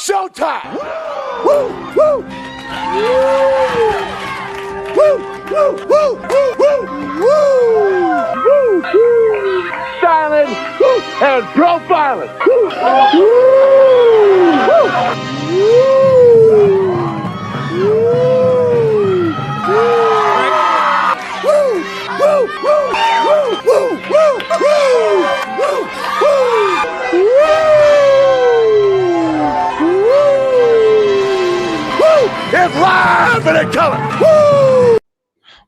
showtime. Woo, woo. Woo, woo, woo, woo, woo, woo, woo. Silent and profiling. Woo, it's live and in color. Woo!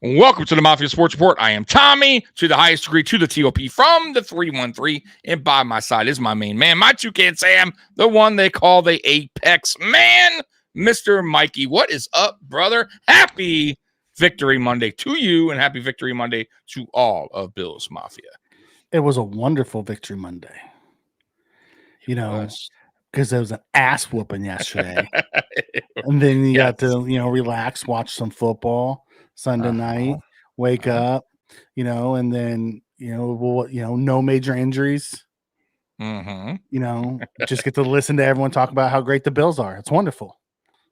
Welcome to the Mafia Sports Report. I am Tommy, to the highest degree, to the TOP, from the 313. And by my side is my main man, my toucan Sam, the one they call the Apex Man, Mr. Mikey. What is up, brother? Happy Victory Monday to you, and happy Victory Monday to all of Bill's Mafia. It was a wonderful Victory Monday. You know, because there was an ass whooping yesterday. And then you got to, relax, watch some football Sunday night, wake up, and then, no major injuries. Just get to listen to everyone talk about how great the Bills are. It's wonderful.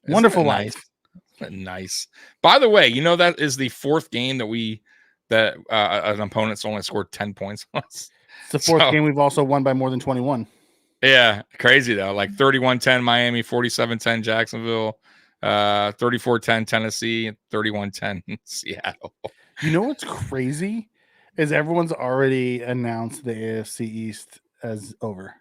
Wonderful life. Nice. By the way, that is the fourth game that an opponent's only scored 10 points. It's the fourth game we've also won by more than 21. Yeah, crazy though. Like 31-10 Miami, 47-10 Jacksonville, 34-10 Tennessee, 31-10 Seattle. You know what's crazy is everyone's already announced the AFC East as over.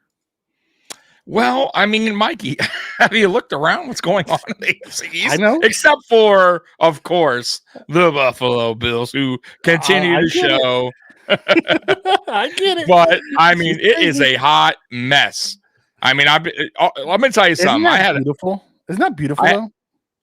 Well, I mean, Mikey, have you looked around what's going on in the AFC East? I know. Except for, of course, the Buffalo Bills, who continue to show. I get it. But, I mean, it is a hot mess. I mean, let me tell you something. Beautiful? Isn't that beautiful, though?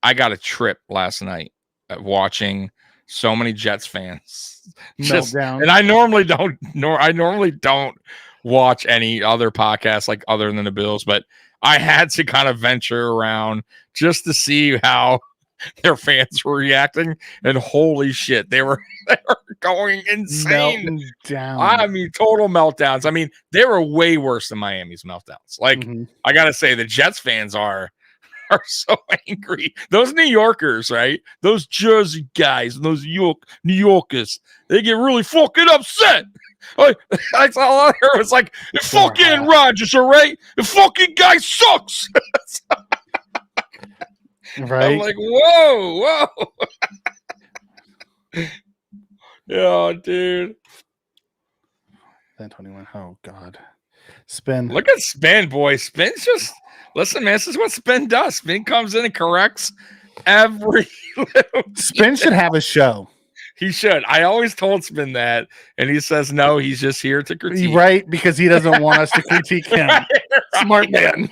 I got a trip last night watching so many Jets fans. And I normally don't watch any other podcasts like other than the Bills, but I had to kind of venture around just to see how their fans were reacting, and holy shit, they were going insane. I mean, total meltdowns. I mean, they were way worse than Miami's meltdowns. Like, I gotta say, the Jets fans are so angry. Those New Yorkers, right? Those Jersey guys and those New Yorkers, they get really fucking upset. That's all I heard was like, fucking Rodgers, all right? The fucking guy sucks. Right? I'm like, whoa. Yeah, dude. 10-21. Oh, God. Spin. Look at Spin, boy. Spin's just... Listen, man, this is what Spin does. Spin comes in and corrects every little Spin should have a show. He should. I always told Spin that, and he says no. He's just here to critique. Right, because he doesn't want us to critique him. Right. Smart man.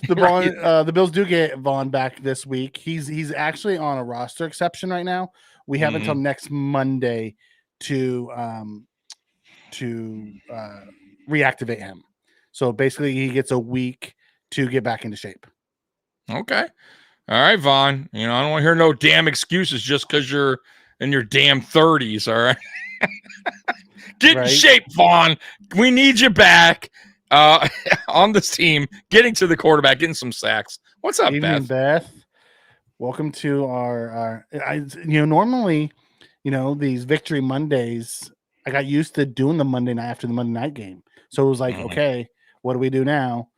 The Bills do get Vaughn back this week. He's actually on a roster exception right now. We have until next Monday to reactivate him. So basically, he gets a week to get back into shape. Okay. All right, Vaughn. I don't want to hear no damn excuses just because you're in your damn 30s, all right? Get in shape, Vaughn. We need you back on this team, getting to the quarterback, getting some sacks. What's up, Beth? Welcome to our normally, these Victory Mondays, I got used to doing the Monday night after the Monday night game. So it was like, okay, what do we do now?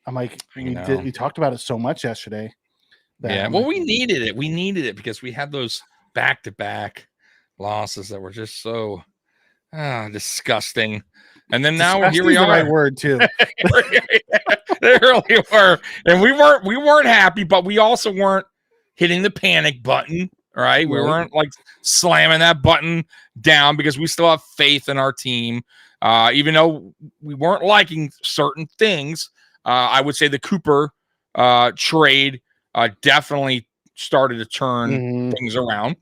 I'm like, we talked about it so much yesterday. We needed it. We needed it because we had those back-to-back losses that were just so disgusting. And then now here we are. The right word too. They really were, and we weren't happy, but we also weren't hitting the panic button. Right? We weren't like slamming that button down because we still have faith in our team. Even though we weren't liking certain things, I would say the Cooper trade definitely started to turn things around.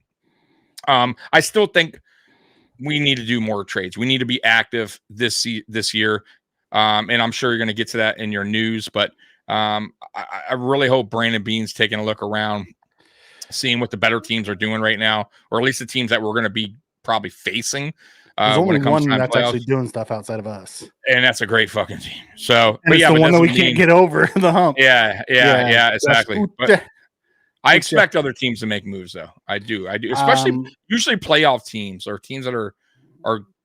I still think we need to do more trades. We need to be active this year. And I'm sure you're going to get to that in your news, but I really hope Brandon Beane's taking a look around, seeing what the better teams are doing right now, or at least the teams that we're going to be probably facing There's only when it comes one time that's playoffs. actually doing stuff outside of us, and that's a great fucking team. So, and it's the one that we can't get over the hump. Yeah, exactly. But I expect other teams to make moves, though. I do, especially usually playoff teams or teams that are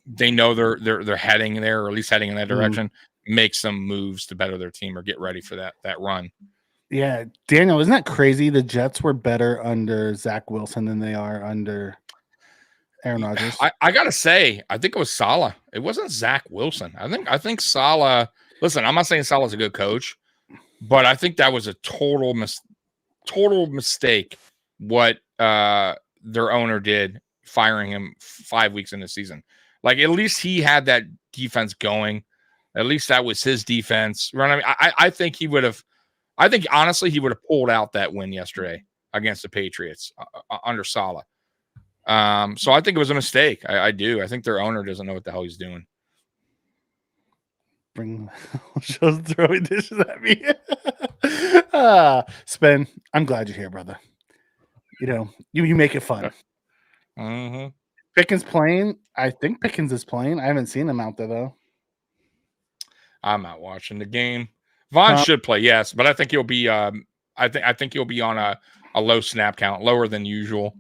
they know they're heading there, or at least heading in that direction. Make some moves to better their team or get ready for that run. Yeah, Daniel, isn't that crazy? The Jets were better under Zach Wilson than they are under Aaron Rodgers. I gotta say, I think it was Saleh. It wasn't Zach Wilson. I think Saleh. Listen, I'm not saying Saleh's a good coach, but I think that was a total mistake what their owner did, firing him 5 weeks into the season. Like, at least he had that defense going. At least that was his defense. I mean, I think he would have. I think honestly he would have pulled out that win yesterday against the Patriots under Saleh. So I think it was a mistake. I do. I think their owner doesn't know what the hell he's doing. Shows throwing dishes at me. Spen, I'm glad you're here, brother. You know, you make it fun. Mm-hmm. Pickens playing. I think Pickens is playing. I haven't seen him out there though. I'm not watching the game. Vaughn should play, yes, but I think he'll be. I think he'll be on a low snap count, lower than usual.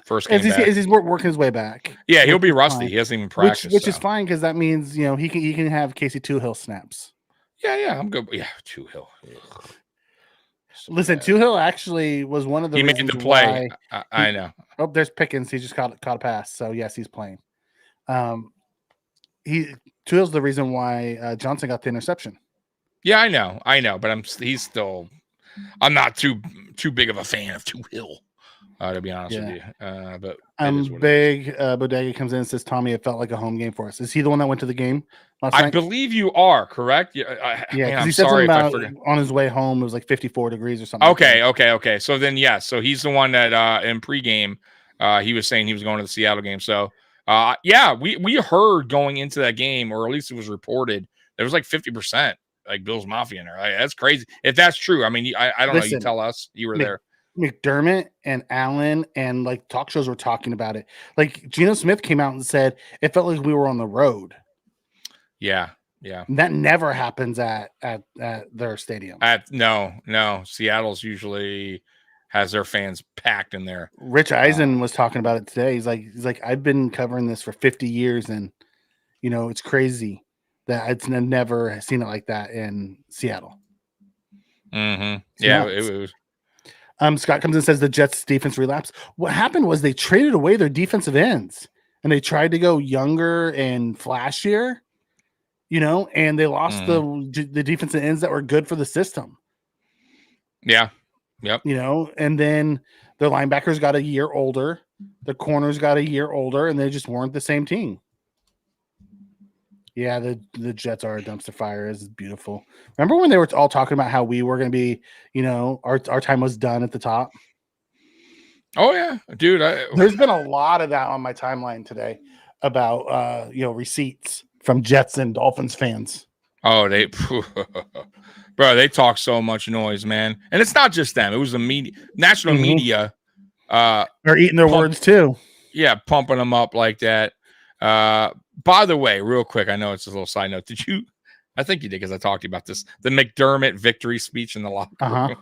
First game back. He's working his way back. Yeah, he'll be rusty. He hasn't even practiced, which is fine because that means he can have Casey Toohill snaps. Yeah, I'm good. Yeah, Toohill. So listen, bad. Toohill actually was one of the. He made the play. I know. Oh, there's Pickens. He just caught a pass. So yes, he's playing. Toohill's the reason why Johnson got the interception. Yeah, I know, but he's still. I'm not too big of a fan of Toohill. To be honest with you, but big. Bodega comes in and says, "Tommy, it felt like a home game for us." Is he the one that went to the game last night? I believe you are correct. Yeah, because he said something about on his way home it was like 54 degrees or something. Okay. So then, yes. So he's the one that in pregame he was saying he was going to the Seattle game. So we heard going into that game, or at least it was reported, there was like 50% like Bills Mafia in there. That's crazy. If that's true, I mean, I don't know. You tell us. You were there. McDermott and Allen and like talk shows were talking about it. Like Geno Smith came out and said it felt like we were on the road. Yeah. And that never happens at their stadium. No. Seattle's usually has their fans packed in there. Rich Eisen was talking about it today. He's like I've been covering this for 50 years, and it's crazy that it's never seen it like that in Seattle. Mm-hmm. Yeah, it was. Scott comes in and says the Jets defense relapsed. What happened was they traded away their defensive ends and they tried to go younger and flashier, and they lost the defensive ends that were good for the system. Yeah. Yep. And then their linebackers got a year older, the corners got a year older, and they just weren't the same team. Yeah, the Jets are a dumpster fire. It's beautiful. Remember when they were all talking about how we were going to be, our time was done at the top? Oh, yeah. Dude, there's been a lot of that on my timeline today about, receipts from Jets and Dolphins fans. Oh, bro, they talk so much noise, man. And it's not just them. It was the media, national media. They're eating their words too. Yeah, pumping them up like that. By the way, real quick, I know it's a little side note. I think you did because I talked to you about this. The McDermott victory speech in the locker room.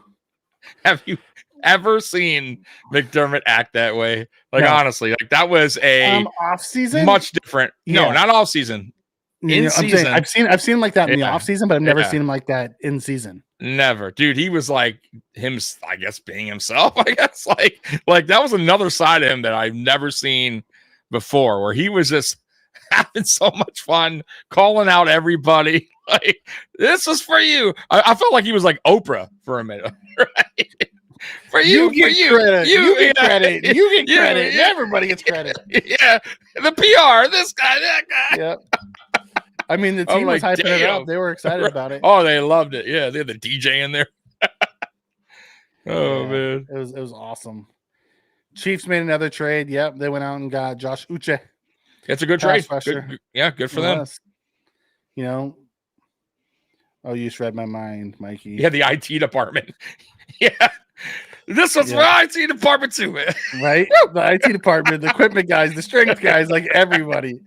Have you ever seen McDermott act that way? Like, honestly, like that was a off season, much different. Yeah. No, not off season. In season, I've seen him like that in the off season, but I've never seen him like that in season. Never, dude. He was like him, I guess, being himself. I guess like that was another side of him that I've never seen before, where he was just having so much fun, calling out everybody. Like, this is for you. I felt like he was like Oprah for a minute. Right? For you get credit. You get credit. You get credit. Everybody gets credit. Yeah. The PR, this guy, that guy. Yep. I mean, the team was hyping it up. They were excited about it. Oh, they loved it. Yeah, they had the DJ in there. Man. It was awesome. Chiefs made another trade. Yep, they went out and got Josh Uche. It's a good trade. Good for them. Oh, you just read my mind, Mikey. Yeah, the IT department. Yeah. This was for IT department too, man. Right? The IT department, the equipment guys, the strength guys, like everybody.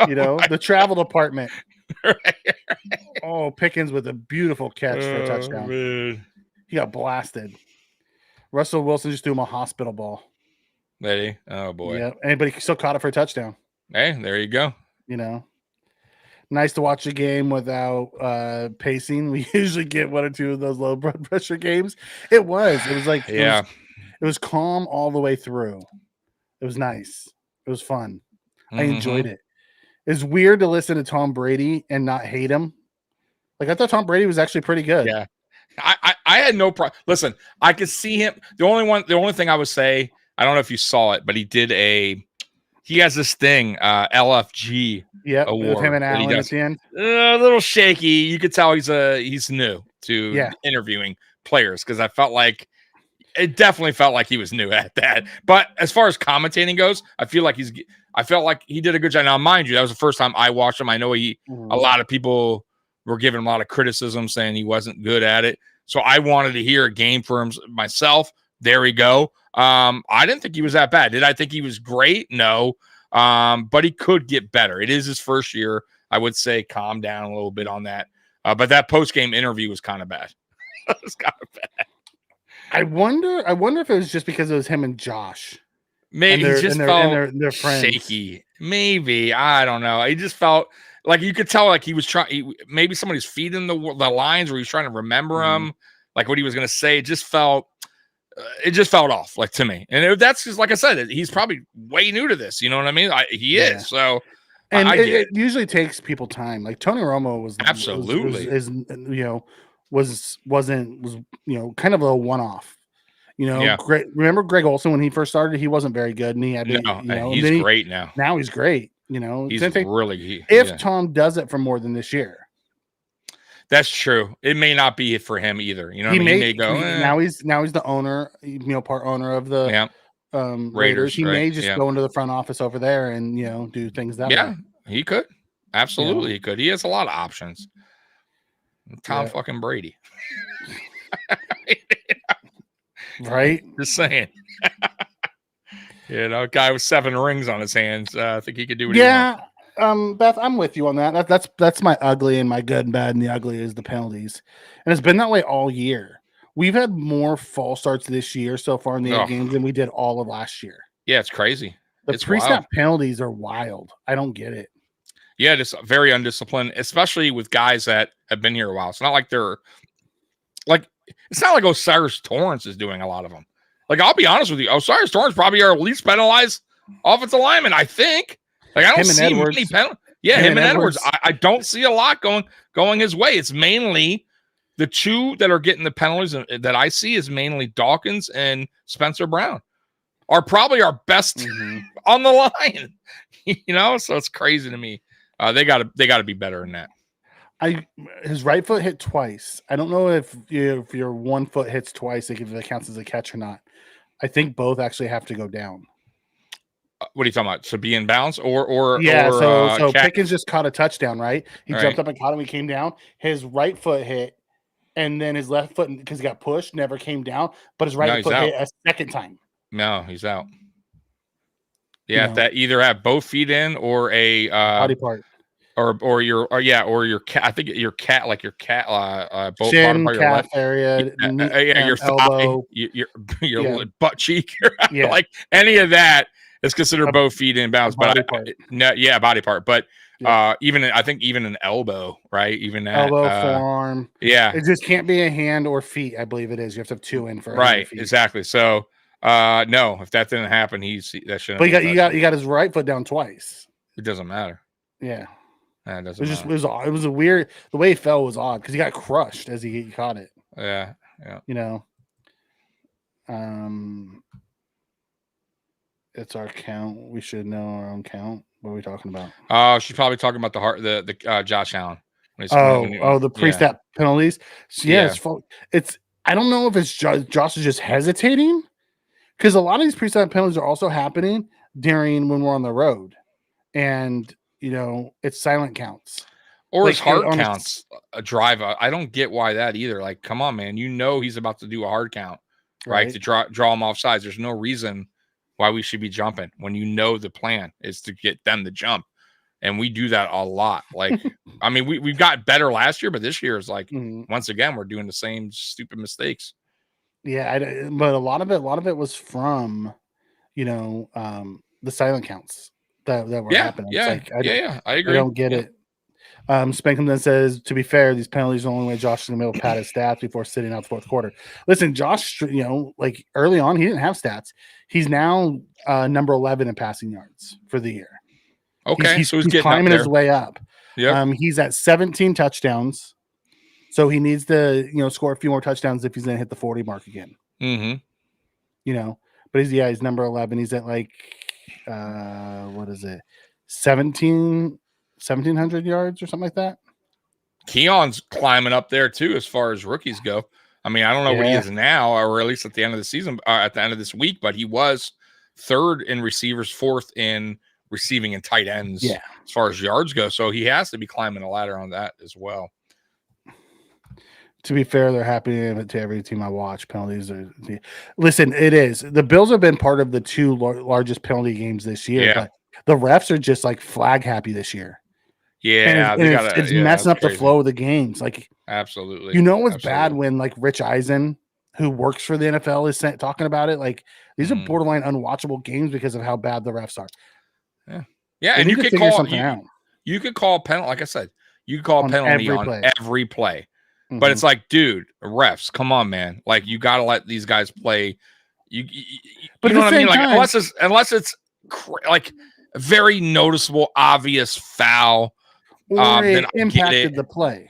You know, the travel department. Oh, Pickens with a beautiful catch for a touchdown. Man. He got blasted. Russell Wilson just threw him a hospital ball. Lady. Oh boy. Yeah, anybody still caught it for a touchdown. Hey, there you go. You know, nice to watch a game without pacing. We usually get one or two of those low blood pressure games. It was like it was calm all the way through. It was nice. It was fun. I enjoyed it. It's weird to listen to Tom Brady and not hate him. Like I thought Tom Brady was actually pretty good. Yeah. I had no problem. Listen, I could see him. The only thing I would say, I don't know if you saw it, but he has this thing, LFG award. With him and Allen at the end. A little shaky. You could tell he's new to interviewing players because it definitely felt like he was new at that. But as far as commentating goes, I felt like he did a good job. Now, mind you, that was the first time I watched him. I know a lot of people were giving him a lot of criticism saying he wasn't good at it. So I wanted to hear a game for him myself. There we go. I didn't think he was that bad. Did I think he was great? No. But he could get better. It is his first year. I would say calm down a little bit on that. But that post-game interview was kind of bad. It was kind of bad. I wonder if it was just because it was him and Josh. Maybe he just felt their friends. shaky. Maybe. I don't know. He just felt like you could tell like he was trying. Maybe somebody's feeding the lines where he's trying to remember them, like what he was going to say. It just felt off, like to me. And that's just like I said, he's probably way new to this. You know what I mean? He is. So, and it usually takes people time. Like Tony Romo was absolutely was kind of a one-off. Great. Remember Greg Olsen when he first started? He wasn't very good, and he had to, he's great now. Now he's great. He's really. If Tom does it for more than this year, that's true. It may not be for him either. He may go. Now he's the owner. Part owner of the Raiders. He may just go into the front office over there and do things that way. Yeah, he could. Absolutely, he could. He has a lot of options. Tom fucking Brady. Right? Just saying. Guy with 7 rings on his hands. I think he could do what he wants. Beth, I'm with you on that. That's my ugly and my good and bad, and the ugly is the penalties. And it's been that way all year. We've had more false starts this year so far in the 8 games than we did all of last year. Yeah, it's crazy. The pre-snap penalties are wild. I don't get it. Yeah, just very undisciplined, especially with guys that have been here a while. It's not like it's not like Osiris Torrance is doing a lot of them. Like, I'll be honest with you, Osiris Torrance probably our least penalized offensive lineman, I think. Like, I don't see many penalties. Yeah, him and Edwards. I don't see a lot going his way. It's mainly the two that are getting the penalties that I see is mainly Dawkins and Spencer Brown are probably our best on the line. So it's crazy to me. They gotta be better than that. His right foot hit twice. I don't know if your one foot hits twice, if it counts as a catch or not. I think both actually have to go down. What are you talking about? So be in bounds so Pickens just caught a touchdown, right? He jumped up and caught him. He came down. His right foot hit, and then his left foot, because he got pushed, never came down. But his right foot hit a second time. No, he's out. Yeah, if that either have both feet in or a body part. Or your cat. I think your cat, both chin, part of calf your left area, your elbow, your butt cheek, like any of that is considered both feet in bounds. But body part. But even an elbow, right? Even that elbow, forearm. Yeah, it just can't be a hand or feet. I believe it is. You have to have 2 in for right. Exactly. So no, if that didn't happen, that shouldn't. But you got his right foot down twice. It doesn't matter. Yeah. It was a weird. The way he fell was odd because he got crushed as he caught it. Yeah. It's our count. We should know our own count. What are we talking about? She's probably talking about the Josh Allen. The pre-snap penalties. So it's. I don't know if it's Josh is just hesitating because a lot of these pre-snap penalties are also happening during when we're on the road, and. It's silent counts. Or his hard counts a drive. I don't get why that either. Like, come on, man. He's about to do a hard count, right? To draw him off sides. There's no reason why we should be jumping when the plan is to get them to jump. and we do that a lot. Like, I mean, we got better last year, but this year is like once again we're doing the same stupid mistakes. Yeah, but a lot of it was from, the silent counts that were happening. Yeah, It's like, I agree. I don't get it. Spankham then says, to be fair, these penalties are the only way Josh is going to be able to pad his stats before sitting out the fourth quarter. Listen, Josh, like early on, he didn't have stats. He's now number 11 in passing yards for the year. Okay, so he's climbing his way up. Yeah, he's at 17 touchdowns. So he needs to, score a few more touchdowns if he's going to hit the 40 mark again. But he's number 11. He's at like, what is it? 1,700 yards or something like that. Keon's climbing up there too, as far as rookies go. I mean, I don't know what he is now, or at least at the end of the season, at the end of this week, but he was third in receivers, fourth in receiving and tight ends as far as yards go. So he has to be climbing a ladder on that as well. To be fair, they're happening to every team I watch. Penalties are. Listen, it is. The Bills have been part of the two largest penalty games this year, but the refs are just like flag happy this year. Yeah, it's messing up the flow of the games. Like, absolutely. What's bad when like Rich Eisen, who works for the NFL, is talking about it. Like, these are borderline unwatchable games because of how bad the refs are. Yeah, and you could call something out. You could call penalty. Like I said, you could call penalty on every play. But it's like, dude, refs, come on, man. Like, you got to let these guys play. You know what I mean? Like, unless it's like a very noticeable, obvious foul, or it impacted the play.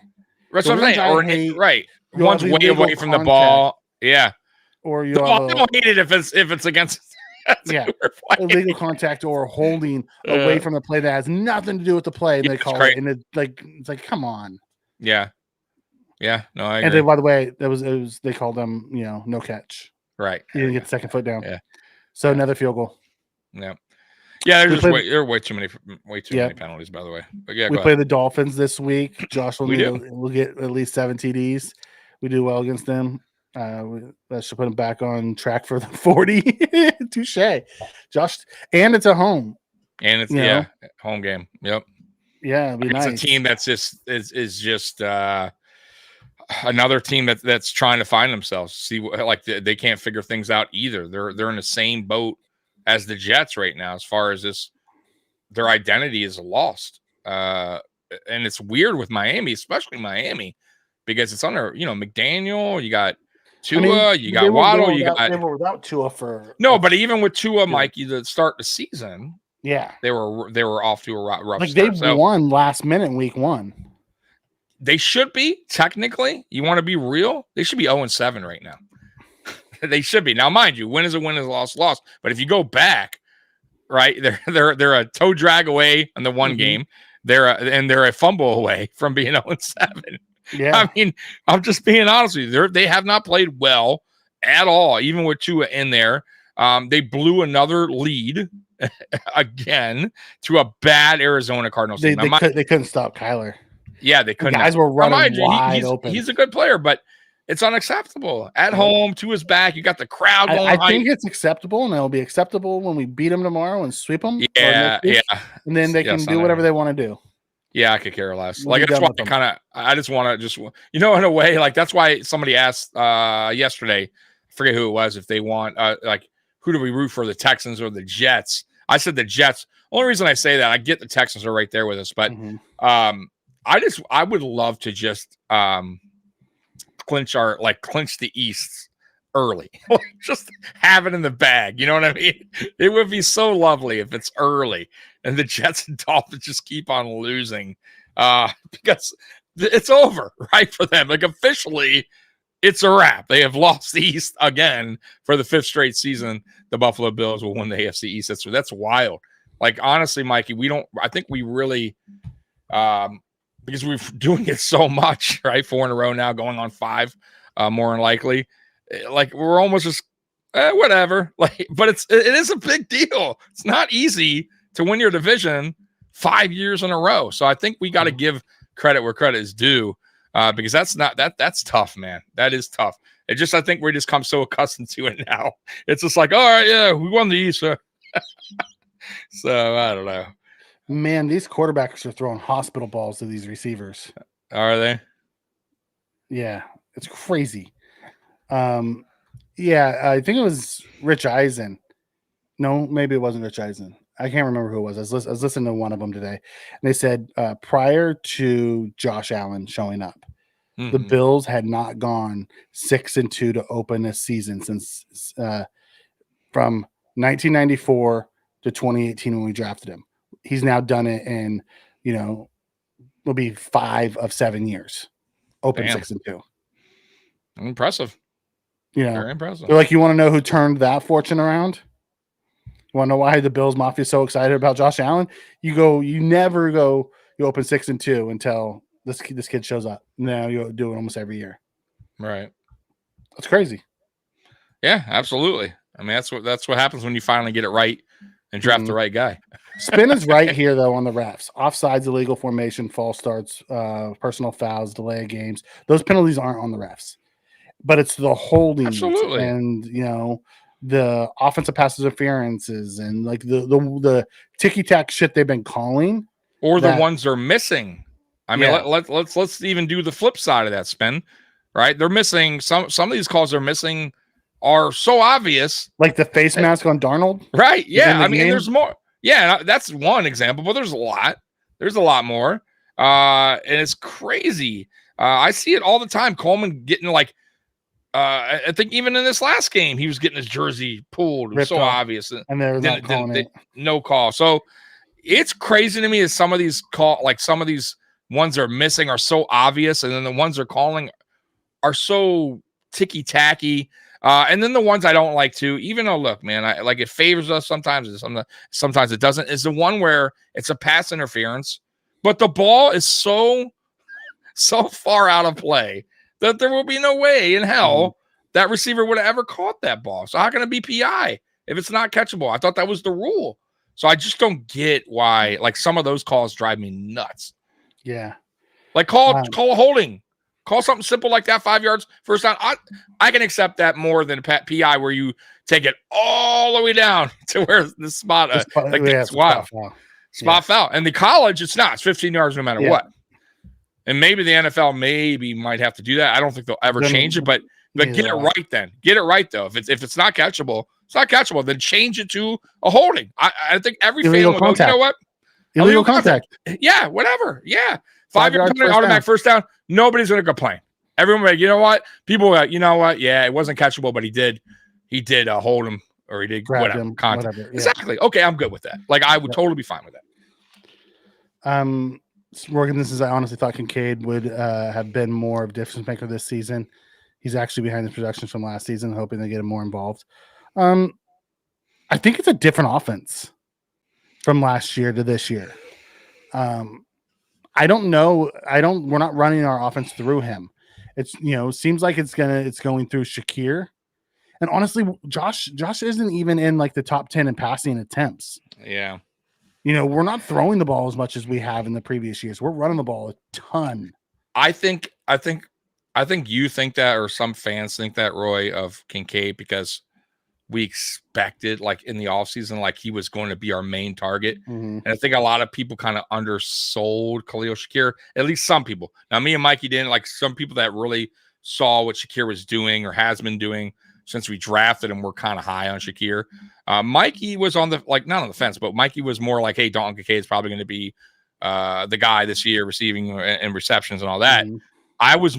That's what I'm saying. Right, one's way away from the ball. Yeah, or I don't hate it if it's against. Illegal contact or holding away from the play that has nothing to do with the play. And they call it, and it's like, come on. Yeah, no, I agree. And then, by the way, it was they called them, no catch. Right. He didn't get the second foot down. Yeah. So another field goal. Yeah. Yeah, there are way too many penalties, by the way. But we play the Dolphins this week. Josh will get at least 7 TDs. We do well against them. That should put him back on track for the 40. Touche. Josh, and it's a home. And it's home game. Yep. Yeah, it'd be nice. It's a team that's just is just another team that's trying to find themselves. See, like they can't figure things out either. They're in the same boat as the Jets right now, as far as their identity is lost. And it's weird with Miami, especially Miami, because it's under McDaniel. You got Tua, you got Waddle, they were without Tua for but even with Tua, Mikey, to start the season, they were off to a rough start. They won last minute in week 1. They should be, technically. You want to be real? They should be 0-7 right now. They should be. Now, mind you, win is a win, is a loss. But if you go back, right, they're a toe drag away on the one game. They're a fumble away from being 0-7. Yeah. I mean, I'm just being honest with you. They have not played well at all, even with Tua in there. They blew another lead again to a bad Arizona Cardinals team. They couldn't stop Kyler. Yeah, they couldn't. The guys were running wide open. He's a good player, but it's unacceptable. At home, to his back, you got the crowd going. I think it's acceptable, and it'll be acceptable when we beat them tomorrow and sweep them. Yeah. And then they can do whatever they want to do. Yeah, I could care less. Like, that's why I just want to in a way, like, that's why somebody asked yesterday, I forget who it was, if they want, like, who do we root for, the Texans or the Jets? I said the Jets. Only reason I say that, I get the Texans are right there with us, but I would love to just clinch the East early. Just have it in the bag. You know what I mean? It would be so lovely if it's early and the Jets and Dolphins just keep on losing because it's over, right, for them. Like, officially, it's a wrap. They have lost the East again for the 5th straight season. The Buffalo Bills will win the AFC East. That's wild. Like, honestly, Mikey, I think we really because we're doing it so much, right? 4 in a row now, going on 5, more than likely. Like, we're almost just whatever. Like, but it is a big deal. It's not easy to win your division 5 years in a row. So I think we got to give credit where credit is due, because that's tough, man. That is tough. I think we just come so accustomed to it now. It's just like, all right, yeah, we won the East. So I don't know. Man, these quarterbacks are throwing hospital balls to these receivers. Are they? Yeah, it's crazy. Yeah, I think it was Rich Eisen. No, maybe it wasn't Rich Eisen. I can't remember who it was. I was listening to one of them today, and they said prior to Josh Allen showing up, the Bills had not gone 6-2 to open this season since from 1994 to 2018 when we drafted him. He's now done it in, will be 5 of 7 years. Open 6-2. Impressive. Very impressive. They're like, you want to know who turned that fortune around? You want to know why the Bills Mafia is so excited about Josh Allen? You open 6-2 until this kid shows up. Now you do it almost every year. Right. That's crazy. Yeah, absolutely. I mean, that's what happens when you finally get it right and draft the right guy. Spin is right here, though, on the refs. Offsides, illegal formation, false starts, personal fouls, delay of games. Those penalties aren't on the refs. But it's the holdings and, the offensive pass interferences and like the ticky-tack shit they've been calling. Or the ones they're missing. I mean, let's even do the flip side of that, Spin, right? They're missing some of these calls they're missing are so obvious. Like the face mask on Darnold? Right. Yeah. I mean, and there's more. Yeah, that's one example, but there's a lot. There's a lot more. And it's crazy. I see it all the time. Coleman getting like, I think even in this last game, he was getting his jersey pulled. It was so obvious. And they're not calling it. No call. So it's crazy to me that some of these ones are missing are so obvious. And then the ones they're calling are so ticky-tacky. And then the ones I don't like too, even though, look, man, it favors us sometimes, sometimes it doesn't, is the one where it's a pass interference, but the ball is so far out of play that there will be no way in hell that receiver would have ever caught that ball. So how can it be PI if it's not catchable? I thought that was the rule. So I just don't get why, like, some of those calls drive me nuts. Yeah. Like call a holding. Call something simple like that, 5 yards, first down. I can accept that more than PI where you take it all the way down to where the spot. It's wild. Spot foul. And the college, it's not. It's 15 yards no matter what. And maybe the NFL might have to do that. I don't think they'll ever change it, but get it right then. Get it right, though. If it's not catchable, it's not catchable. Then change it to a holding. I think every fan will go, you know what? Illegal contact. Yeah, whatever. Yeah. 5 yard penalty, automatic first down. Nobody's going to complain. Everyone will be like, you know what? People are like, you know what? Yeah, it wasn't catchable, but he did hold him or he did grab whatever. Him, contact. whatever. Yeah. Exactly. Okay, I'm good with that. Like, I would totally be fine with that. Morgan, I honestly thought Kincaid would have been more of a difference maker this season. He's actually behind the projections from last season, hoping they get him more involved. I think it's a different offense from last year to this year. I don't know. We're not running our offense through him. It's seems like it's going through Shakir. And honestly, Josh isn't even in like the top 10 in passing attempts. Yeah. We're not throwing the ball as much as we have in the previous years. We're running the ball a ton. I think you think that, or some fans think that, Roy, of Kincaid, because we expected, like, in the offseason, like, he was going to be our main target. And I think a lot of people kind of undersold Khalil Shakir, at least some people. Now, me and Mikey didn't. Like, some people that really saw what Shakir was doing or has been doing since we drafted him were kind of high on Shakir. Mikey was on the, like, not on the fence, but Mikey was more like, hey, Dalton Kincaid is probably going to be the guy this year receiving and receptions and all that. I was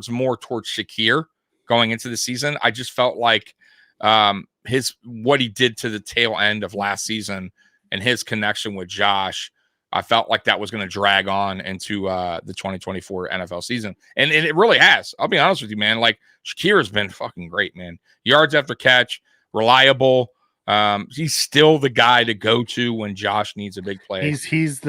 more towards Shakir going into the season. I just felt like what he did to the tail end of last season and his connection with Josh, I felt like that was going to drag on into the 2024 NFL season. And it really has. I'll be honest with you, man. Like, Shakir has been fucking great, man. Yards after catch, reliable. He's still the guy to go to when Josh needs a big play. He's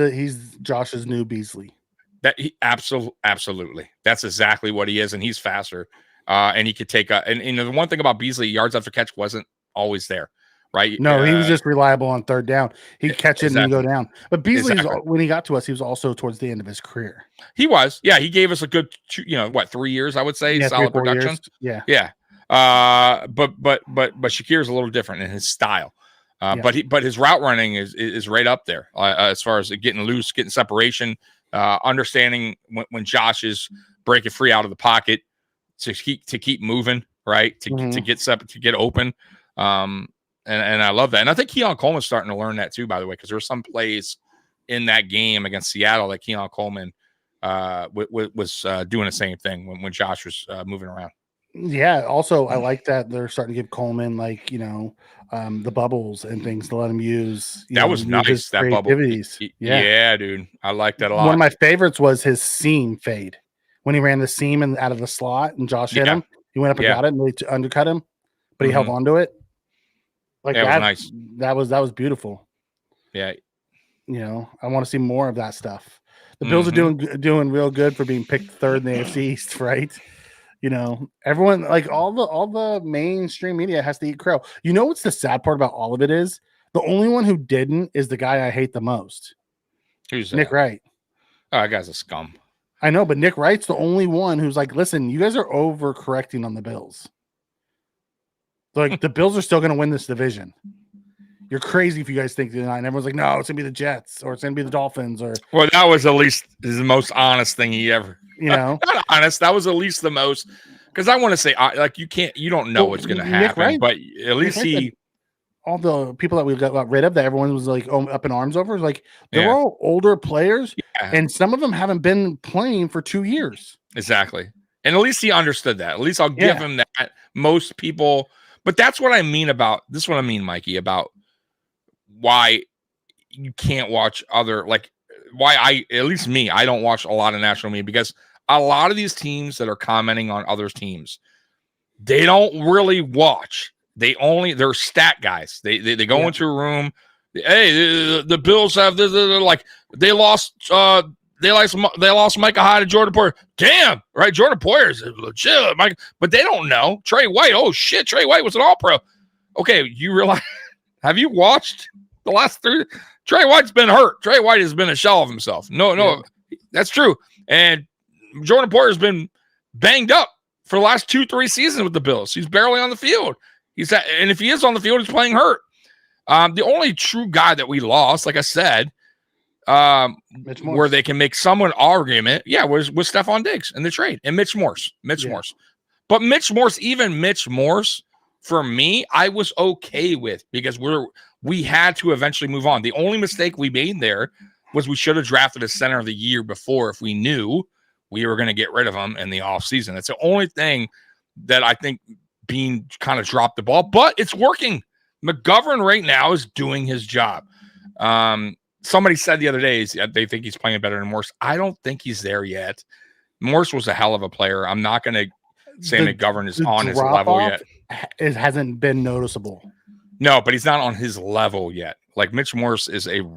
Josh's new Beasley. That he absolutely. That's exactly what he is, and he's faster. And he could take and the one thing about Beasley, yards after catch wasn't always there, right? No, he was just reliable on third down. He'd catch it and go down. But Beasley, when he got to us, he was also towards the end of his career. He was. Yeah, he gave us a good 3 years, I would say, solid production. Years. Yeah. But Shakir's a little different in his style. But his route running is right up there as far as getting loose, getting separation, understanding when Josh is breaking free out of the pocket to keep moving, right? To get open. And I love that. And I think Keon Coleman's starting to learn that too, by the way, because there were some plays in that game against Seattle that Keon Coleman was doing the same thing when Josh was moving around. Yeah. Also, I like that they're starting to give Coleman the bubbles and things to let him use. That was nice. That bubble. Yeah, dude. I like that a lot. One of my favorites was his seam fade when he ran the seam and out of the slot and Josh hit him. He went up and got it and they undercut him, but he held on to it. Like that was nice. That was beautiful. Yeah. I want to see more of that stuff. The Bills are doing real good for being picked third in the AFC East, right? Everyone, like all the mainstream media has to eat crow. What's the sad part about all of it is the only one who didn't is the guy I hate the most. Who's that? Nick Wright. Oh, that guy's a scum. I know, but Nick Wright's the only one who's like, listen, you guys are overcorrecting on the Bills. Like the Bills are still going to win this division. You're crazy if you guys think they're not. And everyone's like, no, it's going to be the Jets or it's going to be the Dolphins. Well, that was at least the most honest thing he ever. Not honest. That was at least the most. Because I want to say, you don't know what's going to happen. Wright, but at least all the people that we got rid of, that everyone was like up in arms over, like they're all older players, and some of them haven't been playing for 2 years. Exactly. And at least he understood that. At least I'll give him that. Most people, but that's what I mean about this. Is what I mean, Mikey, about why you can't watch why at least me, I don't watch a lot of national media, because a lot of these teams that are commenting on other teams, they don't really watch. They're stat guys. They go into a room. Hey, the Bills have they lost Micah Hyde to Jordan Poyer. Damn, right? Jordan Poyer is legit, Mike, but they don't know Trey White. Oh shit, Trey White was an All-Pro. Okay, you realize? Have you watched the last 3? Trey White's been hurt. Trey White has been a shell of himself. No, that's true. And Jordan Poyer has been banged up for the last 2-3 seasons with the Bills. He's barely on the field. And if he is on the field, he's playing hurt. The only true guy that we lost, like I said, where they can make someone argument, was Stephon Diggs in the trade, and Mitch Morse. But Mitch Morse, for me, I was okay with, because we had to eventually move on. The only mistake we made there was we should have drafted a center of the year before if we knew we were going to get rid of him in the offseason. That's the only thing that I think Bean kind of dropped the ball, but it's working. McGovern right now is doing his job. Somebody said the other day they think he's playing better than Morse. I don't think he's there yet. Morse was a hell of a player. I'm not going to say McGovern is on his level yet. It hasn't been noticeable. No, but he's not on his level yet. Like Mitch Morse was the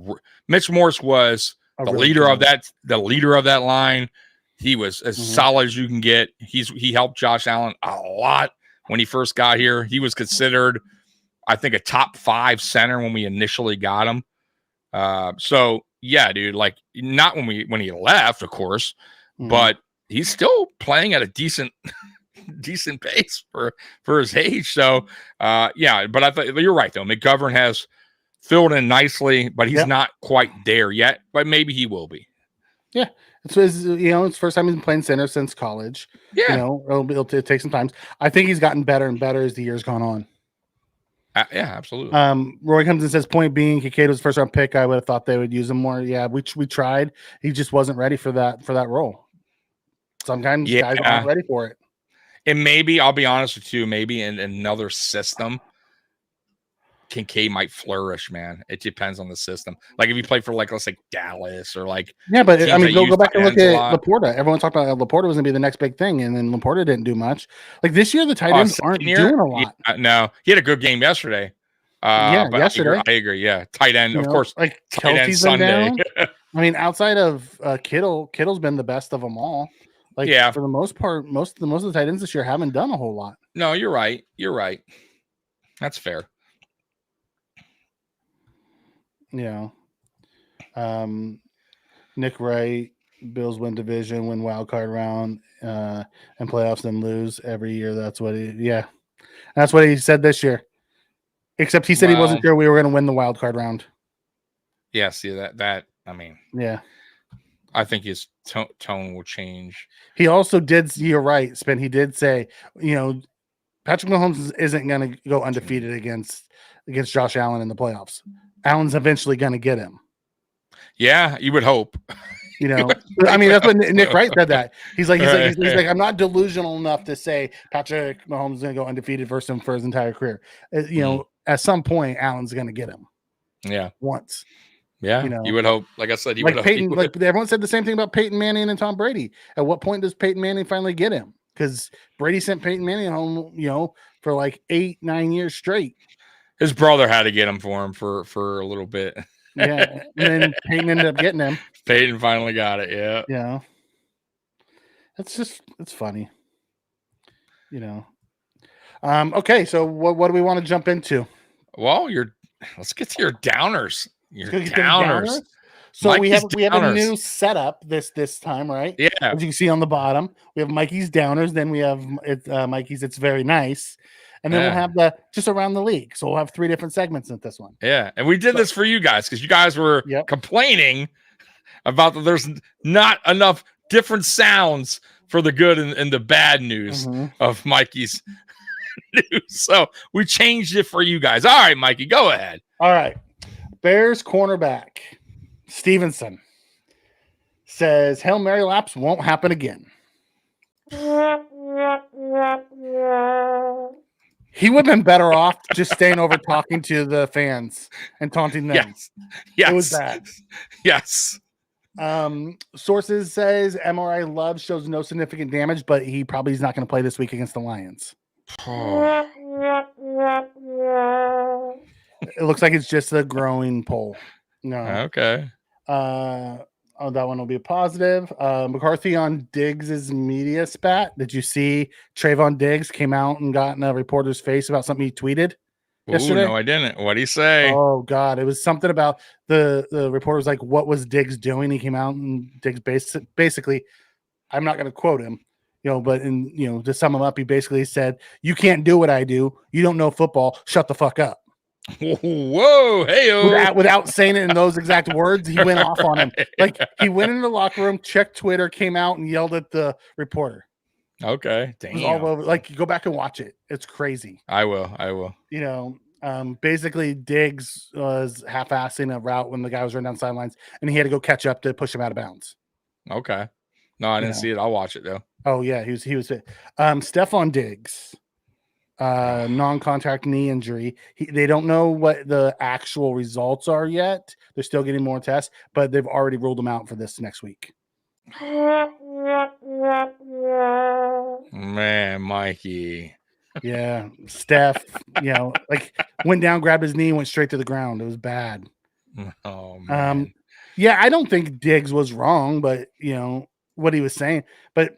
leader of that line. He was as solid as you can get. He helped Josh Allen a lot when he first got here. He was considered, I think, a top 5 center when we initially got him. So yeah, dude, like not when he left, of course, but he's still playing at a decent pace for his age. So but I thought you're right though. McGovern has filled in nicely, but he's not quite there yet. But maybe he will be. Yeah, it's the first time he's been playing center since college. Yeah, it'll take some time. I think he's gotten better and better as the years gone on. Yeah, absolutely. Roy comes and says, point being, Kicado's first round pick, I would have thought they would use him more. Yeah, we tried. He just wasn't ready for that role. Sometimes guys aren't ready for it. And maybe, I'll be honest with you, maybe in another system, Kincaid might flourish, man. It depends on the system. Like if you play for let's say Dallas or but I mean, go back and look at Laporta. Everyone talked about Laporta was going to be the next big thing, and then Laporta didn't do much. Like this year, the tight ends aren't doing a lot. No, he had a good game yesterday. Yesterday. I agree. Yeah, tight end, of course. Like Kelce's been down. I mean, outside of Kittle's been the best of them all. Like for the most part, most of the tight ends this year haven't done a whole lot. No, you're right. That's fair. Yeah. Nick Wright, Bills win division, win wild card round, and playoffs, then lose every year. That's what he said this year. Except he said he wasn't sure we were going to win the wild card round. Yeah, see that. I mean, yeah, I think his tone will change. He also did. You're right, Spin. He did say, Patrick Mahomes isn't going to go undefeated against Josh Allen in the playoffs. Allen's eventually going to get him. Yeah, you would hope. I mean, that's what Nick Wright said. That he's like, I'm not delusional enough to say Patrick Mahomes is going to go undefeated for his entire career. At some point, Allen's going to get him. Yeah, once. Yeah, you would hope. Like I said, everyone said the same thing about Peyton Manning and Tom Brady. At what point does Peyton Manning finally get him? Because Brady sent Peyton Manning home, for like 8-9 years straight. His brother had to get him for him for a little bit. Yeah, and then Peyton ended up getting him. Peyton finally got it. Yeah. Yeah. It's funny. Okay, so what do we want to jump into? Well, let's get to your downers. Your downers. So Mikey's we have a new setup this time, right? Yeah. As you can see on the bottom, we have Mikey's downers. Then we have Mikey's It's Very Nice. And then we'll have the just around the league. So we'll have 3 different segments in this one. Yeah. And we did this for you guys because you guys were complaining about that there's not enough different sounds for the good and the bad news of Mikey's news. So we changed it for you guys. All right, Mikey, go ahead. All right. Bears cornerback Stevenson says Hail Mary laps won't happen again. He would have been better off just staying over talking to the fans and taunting them. Yes. It was bad. Yes. Sources says MRI Love shows no significant damage, but he probably is not going to play this week against the Lions. Oh. It looks like it's just a growing pole. No. Okay. That one will be a positive. McCarthy on Diggs' media spat. Did you see Trayvon Diggs came out and got in a reporter's face about something he tweeted yesterday? No, I didn't. What'd he say? Oh, God. It was something about the reporter was like, what was Diggs doing? He came out and Diggs basically, I'm not going to quote him, but to sum him up, he basically said, you can't do what I do. You don't know football. Shut the fuck up. Whoa, hey, without saying it in those exact words, he went off on him. Like he went into the locker room, checked Twitter, came out and yelled at the reporter. Okay, damn. All over. Like go back and watch it. It's crazy. I will. Basically Diggs was half-assing a route when the guy was running down sidelines, and he had to go catch up to push him out of bounds. Okay. No, I didn't see it. I'll watch it though. Oh yeah, he was Stephon Diggs. Non-contact knee injury. They don't know what the actual results are yet. They're still getting more tests, but they've already ruled them out for this next week. Man, Mikey. Yeah, Steph, went down, grabbed his knee, went straight to the ground. It was bad. Oh man. Yeah, I don't think Diggs was wrong, but what he was saying, but.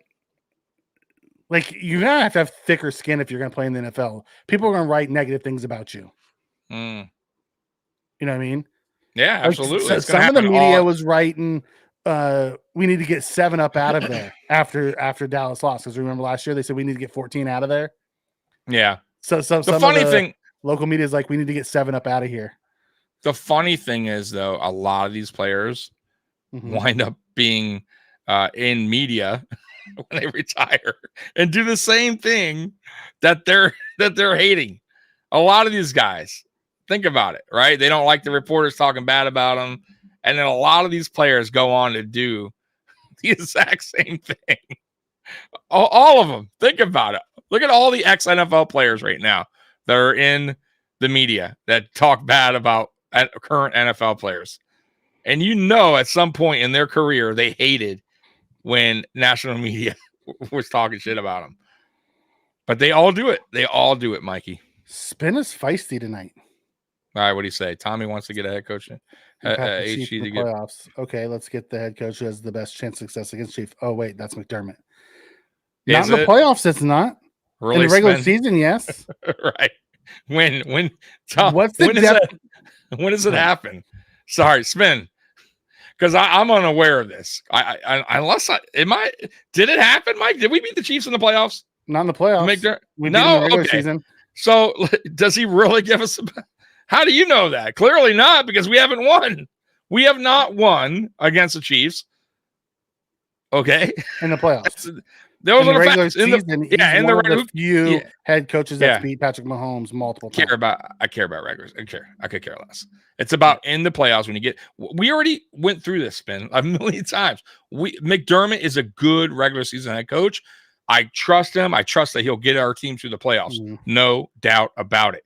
Like, you're going to have thicker skin if you're going to play in the NFL. People are going to write negative things about you. Mm. You know what I mean? Yeah, absolutely. Some of the media was writing, we need to get 7 up out of there after Dallas lost. Because remember last year, they said we need to get 14 out of there. Yeah. So some funny thing, local media is like, we need to get 7 up out of here. The funny thing is, though, a lot of these players wind up being in media when they retire and do the same thing that they're hating. A lot of these guys, think about it, right? They don't like the reporters talking bad about them, and then a lot of these players go on to do the exact same thing. All of them. Think about it. Look at all the ex-NFL players right now that are in the media that talk bad about current NFL players, and at some point in their career they hated when national media was talking shit about them. But they all do it. They all do it, Mikey. Spin is feisty tonight. All right, what do you say? Tommy wants to get a head coach in. HG to get playoffs. Okay, let's get the head coach who has the best chance of success against Chief. Oh, wait, that's McDermott. Not in the playoffs, it's not. Really, in the regular season, yes. Right. When Tom, what's the when does it happen? Sorry, Spin. Because I'm unaware of this. Did it happen, Mike? Did we beat the Chiefs in the playoffs? Not in the playoffs. We beat them in the regular season. So does he really give us how do you know that? Clearly not, because we haven't won. We have not won against the Chiefs. Okay. In the playoffs. Those in are the the regular facts. season, he's in one the of the few head coaches that's beat Patrick Mahomes multiple times. I care about regulars. I could care less. It's about in the playoffs when you get. We already went through this spin a million times. McDermott is a good regular season head coach. I trust him. I trust that he'll get our team through the playoffs. No doubt about it.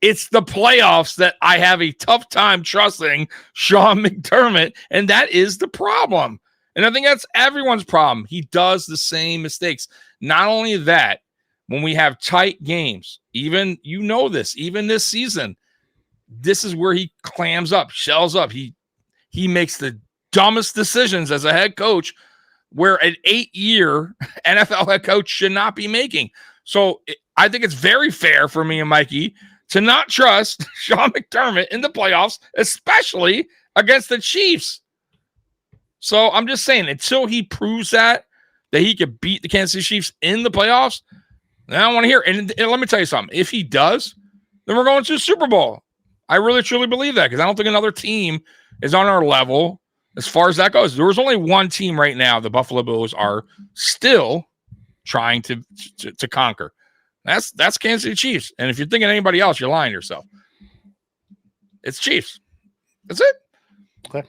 It's the playoffs that I have a tough time trusting Sean McDermott, and that is the problem. And I think that's everyone's problem. He does the same mistakes. Not only that, when we have tight games, even this season, this is where he clams up, shells up. He makes the dumbest decisions as a head coach where an 8-year NFL head coach should not be making. So I think it's very fair for me and Mikey to not trust Sean McDermott in the playoffs, especially against the Chiefs. So I'm just saying, until he proves that he could beat the Kansas City Chiefs in the playoffs, then I don't want to hear it. And let me tell you something. If he does, then we're going to the Super Bowl. I really, truly believe that, because I don't think another team is on our level as far as that goes. There was only one team right now the Buffalo Bills are still trying to conquer. That's Kansas City Chiefs. And if you're thinking anybody else, you're lying to yourself. It's Chiefs. That's it. Okay.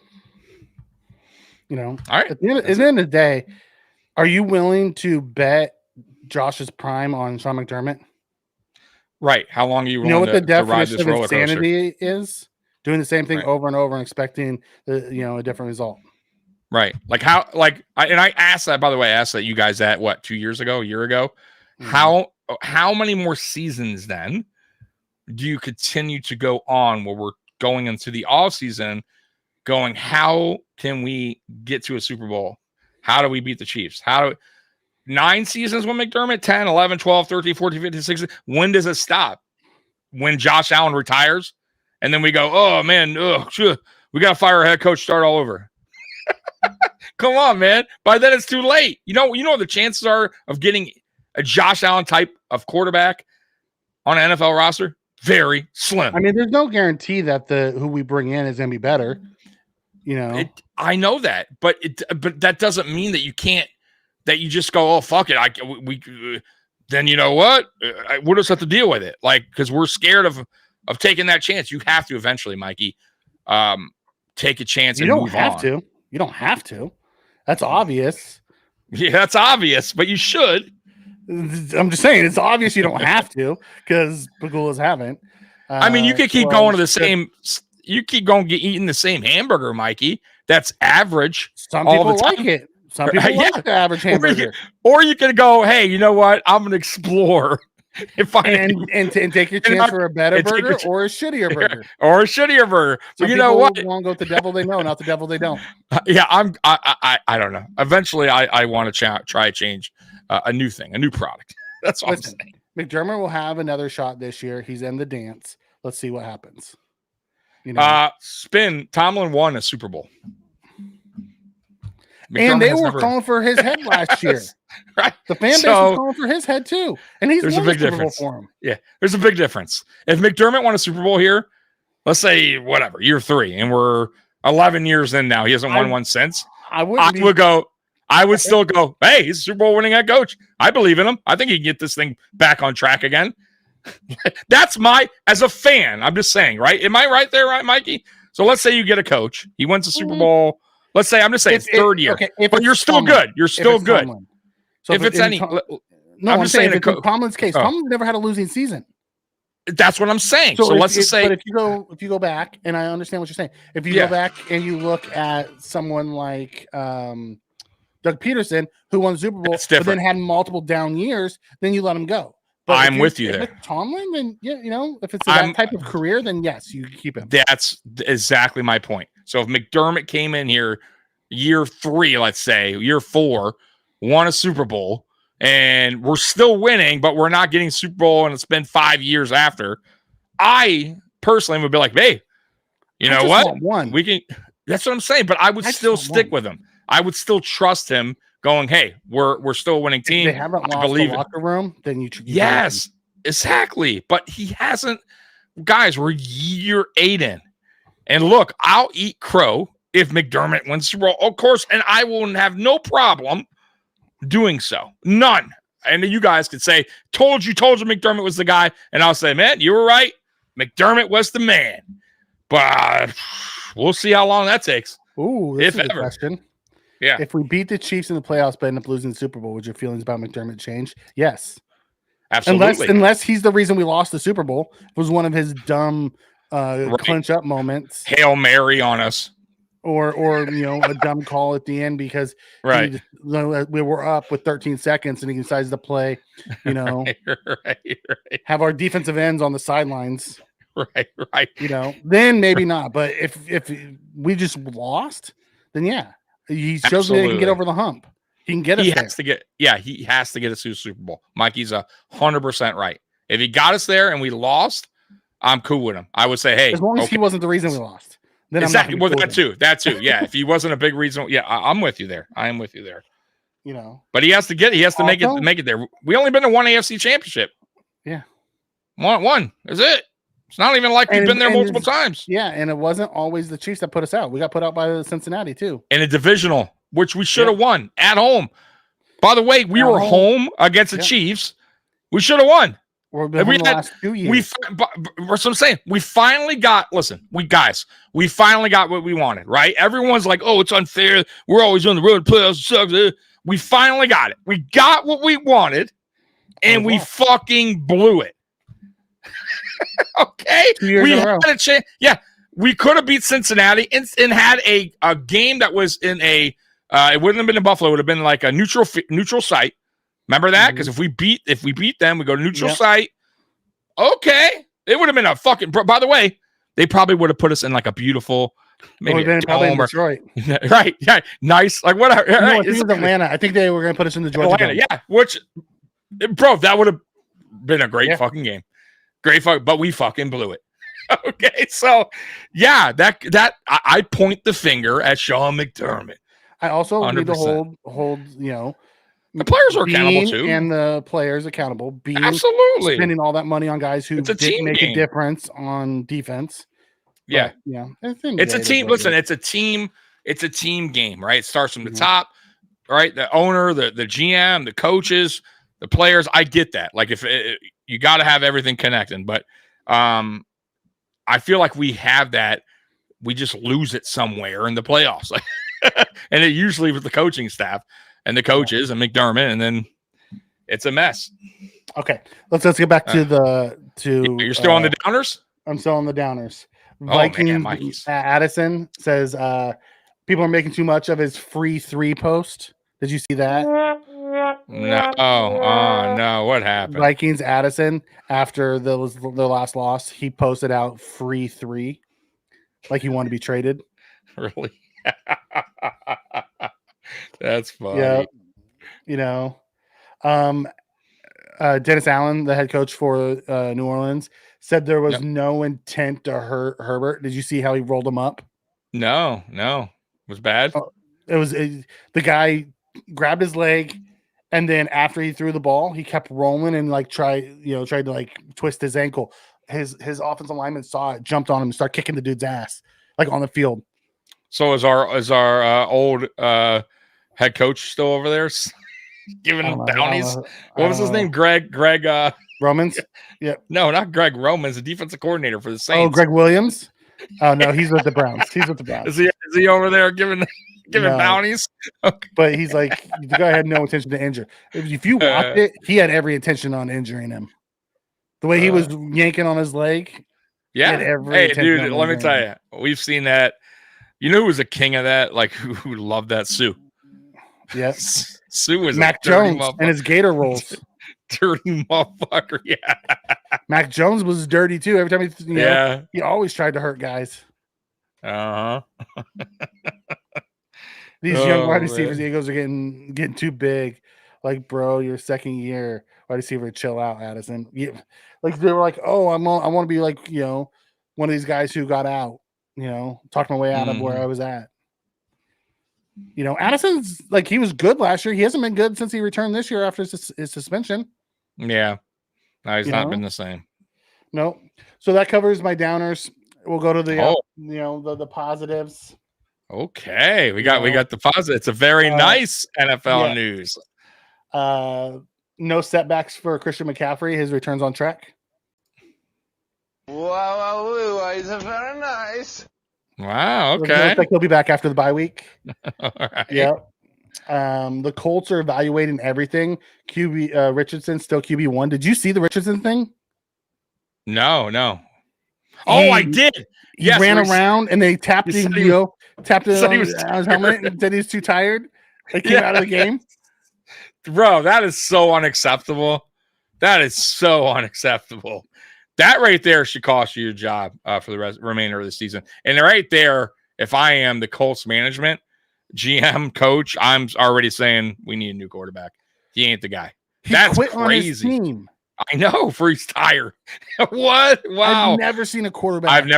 All right. At the end of the day, are you willing to bet Josh's prime on Sean McDermott? Right. How long are you willing what the definition of insanity is? Doing the same thing over and over and expecting a different result. Right. I asked that, by the way, I asked that you guys that 2 years ago, a year ago. Mm-hmm. How many more seasons then do you continue to go on where we're going into the off season going, how can we get to a Super Bowl? How do we beat the Chiefs? 9 seasons with McDermott, 10, 11, 12, 13, 14, 15, 16. When does it stop? When Josh Allen retires? And then we go, oh, man, we got to fire a head coach, start all over. Come on, man. By then it's too late. You know what the chances are of getting a Josh Allen type of quarterback on an NFL roster? Very slim. I mean, there's no guarantee that who we bring in is going to be better. I know that, but that doesn't mean that you can't. That you just go, oh fuck it. Then you know what? We'll just have to deal with it, because we're scared of taking that chance. You have to eventually, Mikey, take a chance. You don't have to. You don't have to. That's obvious. Yeah, that's obvious, but you should. I'm just saying, it's obvious you don't have to, because Pagulas haven't. I mean, you could keep going to the same. You keep going eating the same hamburger, Mikey. That's average. Some people like it. Some people like the average hamburger. Or you could go, hey, you know what? I'm going to explore and take your chance for a better burger or a shittier burger. Or a shittier burger. So you know what? Want to go with the devil they know, not the devil they don't. Yeah, I don't know. Eventually, I want to try change a new thing, a new product. That's all I'm saying. McDermott will have another shot this year. He's in the dance. Let's see what happens. Tomlin won a Super Bowl. McDermott and they were calling for his head last year. Right. The fan base was calling for his head too. And there's a big difference for him. Yeah, there's a big difference. If McDermott won a Super Bowl here, let's say year 3, and we're 11 years in now, he hasn't won one since. I would still go, hey, he's a Super Bowl winning head coach. I believe in him. I think he can get this thing back on track again. That's as a fan, I'm just saying, right? Am I right there, right, Mikey? So let's say you get a coach. He wins a Super Bowl. Let's say, I'm just saying, third year. Okay, but you're still good. You're still good. So if it's any... I'm just saying, if it's Tomlin's case, Tomlin's never had a losing season. That's what I'm saying. So let's just say... But if you go back, and I understand what you're saying, if you go back and you look at someone like Doug Peterson, who won the Super Bowl, but then had multiple down years, then you let him go. But I'm with you there. If it's Tomlin, then if it's that type of career, then yes, you keep him. That's exactly my point. So if McDermott came in here year 3, let's say, year 4, won a Super Bowl, and we're still winning, but we're not getting Super Bowl, and it's been 5 years after, I personally would be like, hey, you know what? We can. That's what I'm saying. But I would still stick with him. I would still trust him. Going, hey, we're still a winning team. If they haven't lost the locker room, then you yes, Exactly. But he hasn't. Guys, we're year 8 in. And look, I'll eat crow if McDermott wins the Super Bowl, of course, and I will have no problem doing so. None. And you guys could say, told you McDermott was the guy. And I'll say, man, you were right. McDermott was the man. But we'll see how long that takes. Ooh, this if is a ever. question. Yeah. If we beat the Chiefs in the playoffs but end up losing the Super Bowl, would your feelings about McDermott change? Yes. Absolutely. Unless he's the reason we lost the Super Bowl. It was one of his dumb clinch up moments. Hail Mary on us. Or a dumb call at the end because we were up with 13 seconds and he decides to play, right. have our defensive ends on the sidelines. Right. Then maybe not. But if we just lost, then yeah, he shows that he can get over the hump. He can get us there. He has to get us to the Super Bowl. Mikey's 100% right. If he got us there and we lost, I'm cool with him. I would say, hey, as long as he wasn't the reason we lost. Then exactly. Well, that too. Yeah. If he wasn't a big reason, yeah, I'm with you there. I am with you there. But he has to make it there. We only been to one AFC championship. Yeah. One. Is it? It's not even like we've been there multiple times. Yeah. And it wasn't always the Chiefs that put us out. We got put out by Cincinnati too. In a divisional, which we should have won at home. By the way, we were home against the Chiefs. We should have won. The last 2 years. That's what I'm saying. We finally got, we finally got what we wanted, right? Everyone's like, oh, it's unfair. We're always on the road. Playoffs sucks. We finally got it. We got what we wanted, and we fucking blew it. Okay? We had a chance. Yeah, we could have beat Cincinnati and had a game that was in a it wouldn't have been in Buffalo. It would have been like a neutral site. Remember that? Because if we beat them, we go to neutral site. Okay. It would have been a fucking. By the way, they probably would have put us in like a beautiful, maybe a dome or Detroit. Right. Yeah. Nice. Like whatever. I think it was Atlanta. I think they were going to put us in the Georgia Atlanta. Yeah. Which, bro, that would have been a great fucking game. But we fucking blew it. Okay. So yeah, that I point the finger at Sean McDermott. I also 100%. Need to hold the players are accountable too, and the players accountable. Absolutely spending all that money on guys who didn't make a difference on defense. Yeah, it's a team. Listen, it's a team. It's a team game, right? It starts from the top, right? The owner, the GM, the coaches, the players. I get that. Like if you got to have everything connecting, but I feel like we have that. We just lose it somewhere in the playoffs, and it usually with the coaching staff. And the coaches and McDermott, and then it's a mess. Okay, let's get back to You're still on the downers? I'm still on the downers. Vikings. Addison says people are making too much of his free 3 post. Did you see that? No. No. What happened? Vikings Addison, after their last loss, he posted out free 3, like he wanted to be traded. Really? That's funny. Yeah. Dennis Allen, the head coach for New Orleans, said there was no intent to hurt Herbert. Did you see how he rolled him up? No. It was bad. The guy grabbed his leg, and then after he threw the ball, he kept rolling and tried to like twist his ankle. His offensive lineman saw it, jumped on him, and started kicking the dude's ass on the field. So is our old head coach still over there giving him bounties? What was his name? Greg Romans? Yeah. No, not Greg Romans, the defensive coordinator for the Saints. Oh, Greg Williams? Oh no, he's with the Browns. Is he over there giving bounties? Okay. But he's like, the guy had no intention to injure. If you watched it, he had every intention on injuring him. The way he was yanking on his leg. Yeah. Hey, dude, let me tell you, we've seen that. You know who was a king of that? Like who loved that Sue? Yes. Sue was Mac Jones and his gator rolls. Dirty motherfucker. Yeah. Mac Jones was dirty too. Every time he always tried to hurt guys. Uh-huh. These young wide receivers, egos are getting too big. Like, bro, your second year wide receiver, chill out, Addison. Yeah. Like they were like, oh, I want to be like, one of these guys who got out. Talked my way out of where I was at. Addison's like, he was good last year. He hasn't been good since he returned this year after his suspension. Yeah, No, he's not been the same. No. So that covers my downers. We'll go to the the positives. Okay, we got the positive. It's a very nice NFL news. No setbacks for Christian McCaffrey. His return's on track. Wow, it's very nice. Wow. Okay. Looks like he'll be back after the bye week. All right. Yep. The Colts are evaluating everything. Richardson still QB1. Did you see the Richardson thing? No. Oh, I did. He ran around and they tapped him. Tapped it on his helmet and said he was too tired. They came out of the game. Bro, that is so unacceptable. That is so unacceptable. That right there should cost you your job for the remainder of the season. And right there, if I am the Colts management, GM, coach, I'm already saying we need a new quarterback. He ain't the guy. That's quit crazy. On his team. I know, for he's tired. What? Wow. I've never seen a quarterback.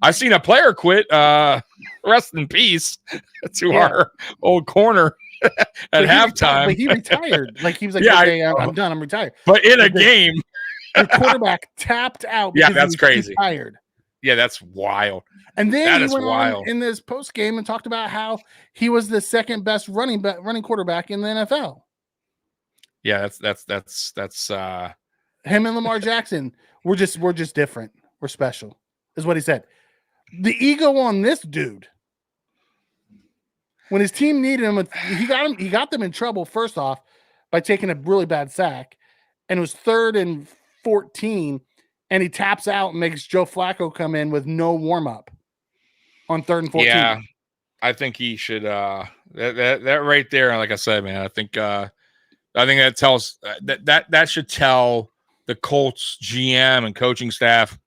I've seen a player quit. Rest in peace to our old corner at halftime. But he retired. Like he was like, okay, I'm done. I'm retired. But in a game, the quarterback tapped out. Yeah, that's crazy. Tired. Yeah, that's wild. And then he went on in this post game and talked about how he was the second best running quarterback in the NFL. Yeah, that's him and Lamar Jackson. We're just different. We're special, is what he said. The ego on this dude. When his team needed him, he got them in trouble first off by taking a really bad sack, and it was 3rd and 14, and he taps out and makes Joe Flacco come in with no warm up on 3rd and 14. Yeah, I think he should. That right there, like I said, man, I think that tells that should tell the Colts GM and coaching staff.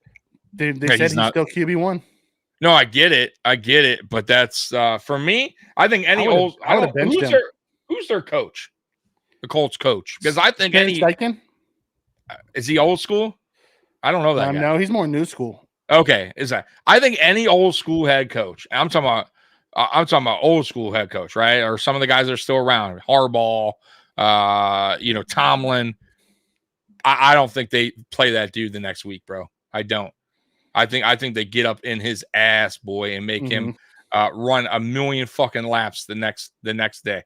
They said he's still QB1. No, I get it, but that's for me. I think any who's their coach, the Colts coach, because I think is he old school? I don't know that guy. No, he's more new school. Okay, I think any old school head coach. I'm talking about old school head coach, right? Or some of the guys that are still around, Harbaugh, Tomlin. I don't think they play that dude the next week, bro. I don't. I think they get up in his ass, boy, and make him run a million fucking laps the next day.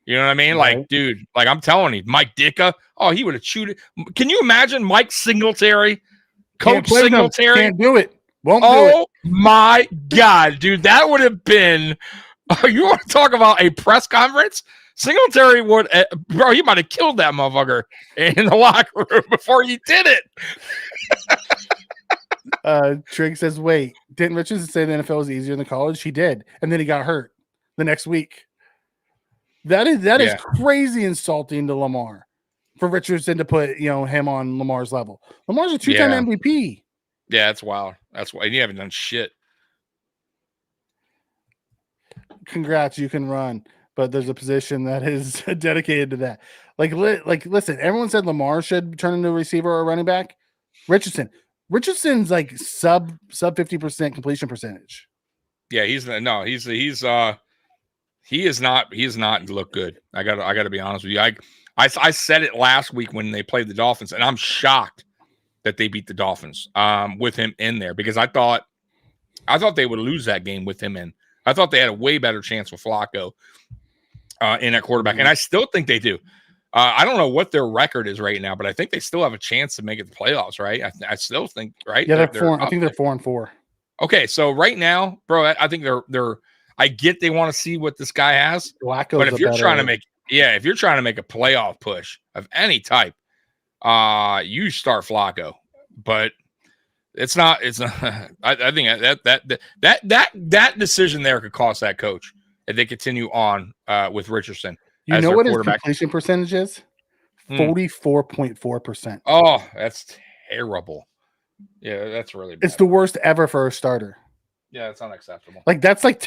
You know what I mean? Right. Like, dude, like I'm telling you, Mike Ditka, he would have chewed it. Can you imagine Mike Singletary? Coach Singletary can't do it. Won't do it. Oh my God, dude, that would have been. You want to talk about a press conference? Singletary would, bro. He might have killed that motherfucker in the locker room before he did it. Trig says, "Wait, didn't Richardson say the NFL was easier than college? He did, and then he got hurt the next week. That is crazy insulting to Lamar for Richardson to put him on Lamar's level. Lamar's a 2-time MVP. Yeah, that's wild. That's why you haven't done shit. Congrats, you can run, but there's a position that is dedicated to that. Like, listen, everyone said Lamar should turn into a receiver or a running back. Richardson's like sub 50% completion percentage. Yeah, he is not look good. I gotta be honest with you. I said it last week when they played the Dolphins, and I'm shocked that they beat the Dolphins with him in there, because I thought they would lose that game with him in. I thought they had a way better chance with Flacco in that quarterback, and I still think they do. I don't know what their record is right now, but I think they still have a chance to make it the playoffs, right? I still think, right? Yeah, I think they're 4-4. Okay, so right now, bro, I think they're. I get they want to see what this guy has, Flacco's but if you're trying to make a playoff push of any type, you start Flacco. But it's not. I think that decision there could cost that coach if they continue on with Richardson. You know what his completion percentage is? 44.4%. Oh, that's terrible. Yeah, that's really bad. It's the worst ever for a starter. Yeah, it's unacceptable. Like that's like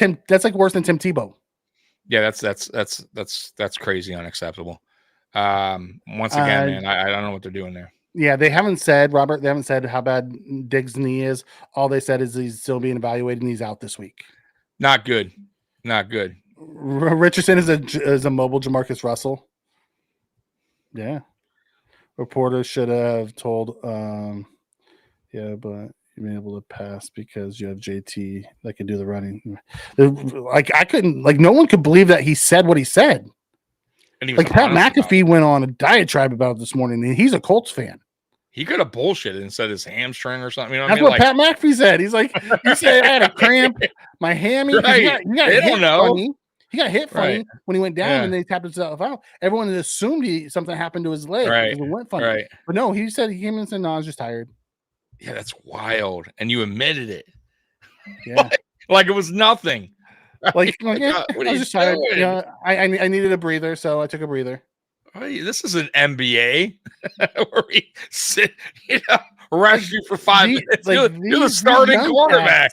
worse than Tim Tebow. Yeah, that's crazy unacceptable. Once again, man, I don't know what they're doing there. Yeah, they haven't said, Robert, they haven't said how bad Diggs' knee is. All they said is he's still being evaluated and he's out this week. Not good. Not good. Richardson is a mobile Jamarcus Russell. Yeah. Reporters should have told, yeah, but you've been able to pass because you have JT that can do the running. Like I couldn't, like no one could believe that he said what he said. And he was like Pat McAfee went on a diatribe about it this morning, and he's a Colts fan. He could have bullshitted and said his hamstring or something. You know That's what Pat McAfee said. He's like, he said I had a cramp, my hammy. Right. He got hit funny. He got hit funny when he went down, and then he tapped himself out. Everyone assumed something happened to his leg because it went funny. Right. But no, he said he came in and said, "No, I was just tired." Yeah, that's wild. And you admitted it. Yeah, like it was nothing. Like yeah, I was just tired. Yeah, I needed a breather, so I took a breather. Hey, this is an NBA where we sit, rest you for 5 minutes. Like, you're the starting quarterback.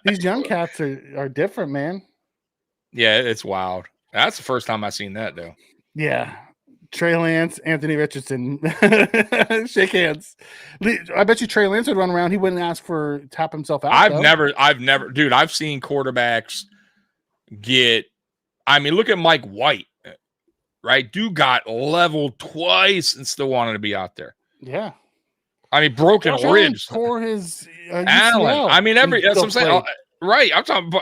These young cats are different, man. Yeah, it's wild. That's the first time I've seen that, though. Yeah. Trey Lance, Anthony Richardson, shake hands. I bet you Trey Lance would run around. He wouldn't ask for tap himself out. I've never, dude. I've seen quarterbacks look at Mike White, right? Dude got leveled twice and still wanted to be out there. Yeah. I mean, broken ribs for his Allen. I mean, that's what I'm saying. Right.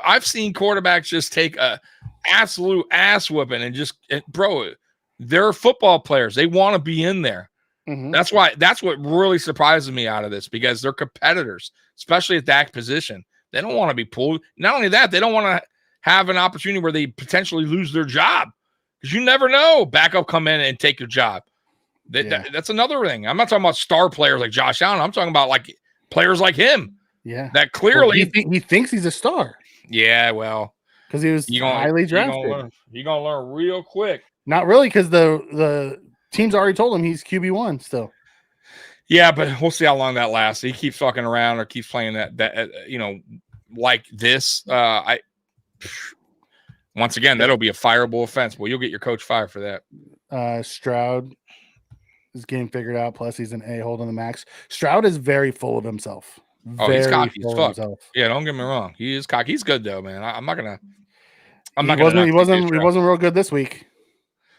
I've seen quarterbacks just take a absolute ass whipping and bro, they're football players. They want to be in there. Mm-hmm. That's what really surprises me out of this, because they're competitors, especially at that position. They don't want to be pulled. Not only that, they don't want to have an opportunity where they potentially lose their job, because you never know. Backup come in and take your job. That's another thing. I'm not talking about star players like Josh Allen. I'm talking about like players like him. Yeah, that clearly he thinks he's a star. Yeah, well, because he was highly drafted. You're gonna learn real quick. Not really, because the team's already told him he's QB1 still. Yeah, but we'll see how long that lasts. He keeps fucking around or keeps playing that like this. Once again, that'll be a fireable offense. Well, you'll get your coach fired for that. Stroud is getting figured out. Plus, he's an a-hole on the max. Stroud is very full of himself. He's cocky as fuck. Yeah, don't get me wrong. He is cocky. He's good though, man. He wasn't real good this week.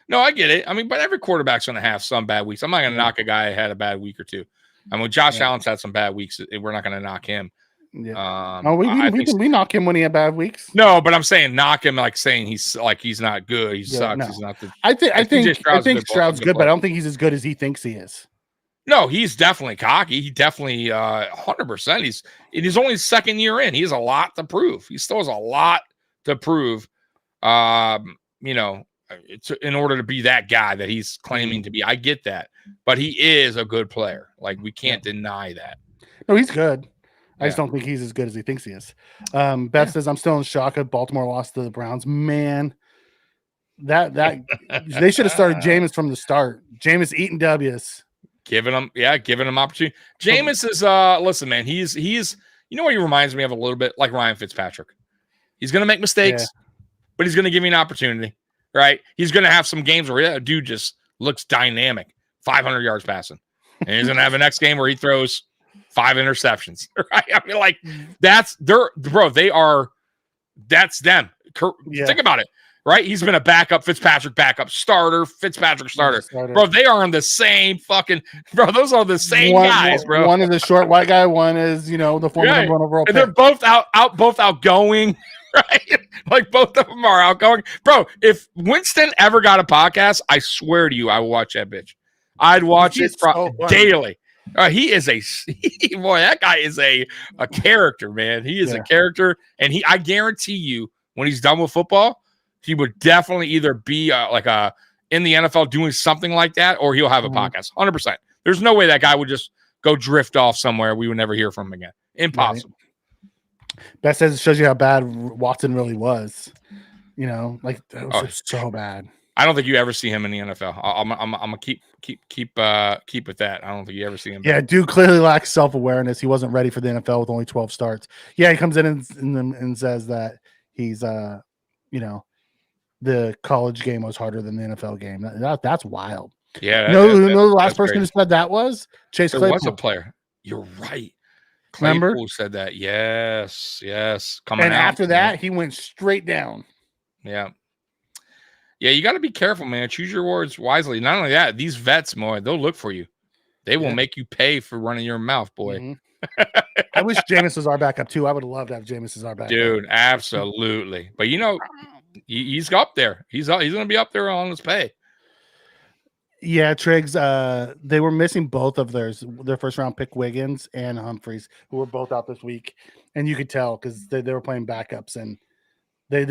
No, I get it. I mean, but every quarterback's gonna have some bad weeks. I'm not gonna knock a guy who had a bad week or two. I mean, Josh Allen's had some bad weeks. We're not gonna knock him. Yeah. We knock him when he had bad weeks. No, but I'm saying knock him, like saying he's not good. He sucks. No. He's not the. I think Stroud's good, but I don't think he's as good as he thinks he is. No, he's definitely cocky. He definitely 100%. He's only second year in. He has a lot to prove. He still has a lot to prove. In order to be that guy that he's claiming to be. I get that, but he is a good player. Like, we can't deny that. No, he's good. I just don't think he's as good as he thinks he is. Beth says, I'm still in shock that Baltimore lost to the Browns. Man, that they should have started Jameis from the start. Jameis eating W's. Giving him opportunity. Jameis is listen, man, he's what he reminds me of a little bit? Like Ryan Fitzpatrick. He's gonna make mistakes, but he's gonna give you an opportunity. Right? He's going to have some games where that dude just looks dynamic, 500 yards passing. And he's going to have a next game where he throws 5 interceptions. Right? I mean, like, that's them. Think about it. Right? He's been a Fitzpatrick backup, starter. Bro, they are on the same those are the same guys, bro. One is a short white guy, one is, the former number one overall pick. And they're both both outgoing. Right? Like, both of them are outgoing. Bro, if Winston ever got a podcast, I swear to you, I would watch that bitch. I'd watch it daily. He is that guy is a character, man. He is a character. And I guarantee you, when he's done with football, he would definitely either be in the NFL doing something like that, or he'll have a podcast. 100%. There's no way that guy would just go drift off somewhere. We would never hear from him again. Impossible. Right. That says it shows you how bad Watson really was. It was so bad. I don't think you ever see him in the NFL. I'm gonna keep with that. I don't think you ever see him. Yeah, dude clearly lacks self-awareness. He wasn't ready for the NFL with only 12 starts. Yeah, he comes in and says that he's the college game was harder than the NFL game. That's wild. Yeah, who the last person who said that was? Chase Claypool. Was a player. You're right. Remember? Claypool said that. Yes. After that, he went straight down. Yeah. Yeah, you got to be careful, man. Choose your words wisely. Not only that, these vets, they'll look for you. They will make you pay for running your mouth, boy. Mm-hmm. I wish Jameis was our backup too. I would love to have Jameis as our backup. Dude, absolutely. But he's up there. He's going to be up there on his pay. Yeah, Triggs. They were missing both of their first round pick, Wiggins and Humphreys, who were both out this week, and you could tell because they were playing backups, and they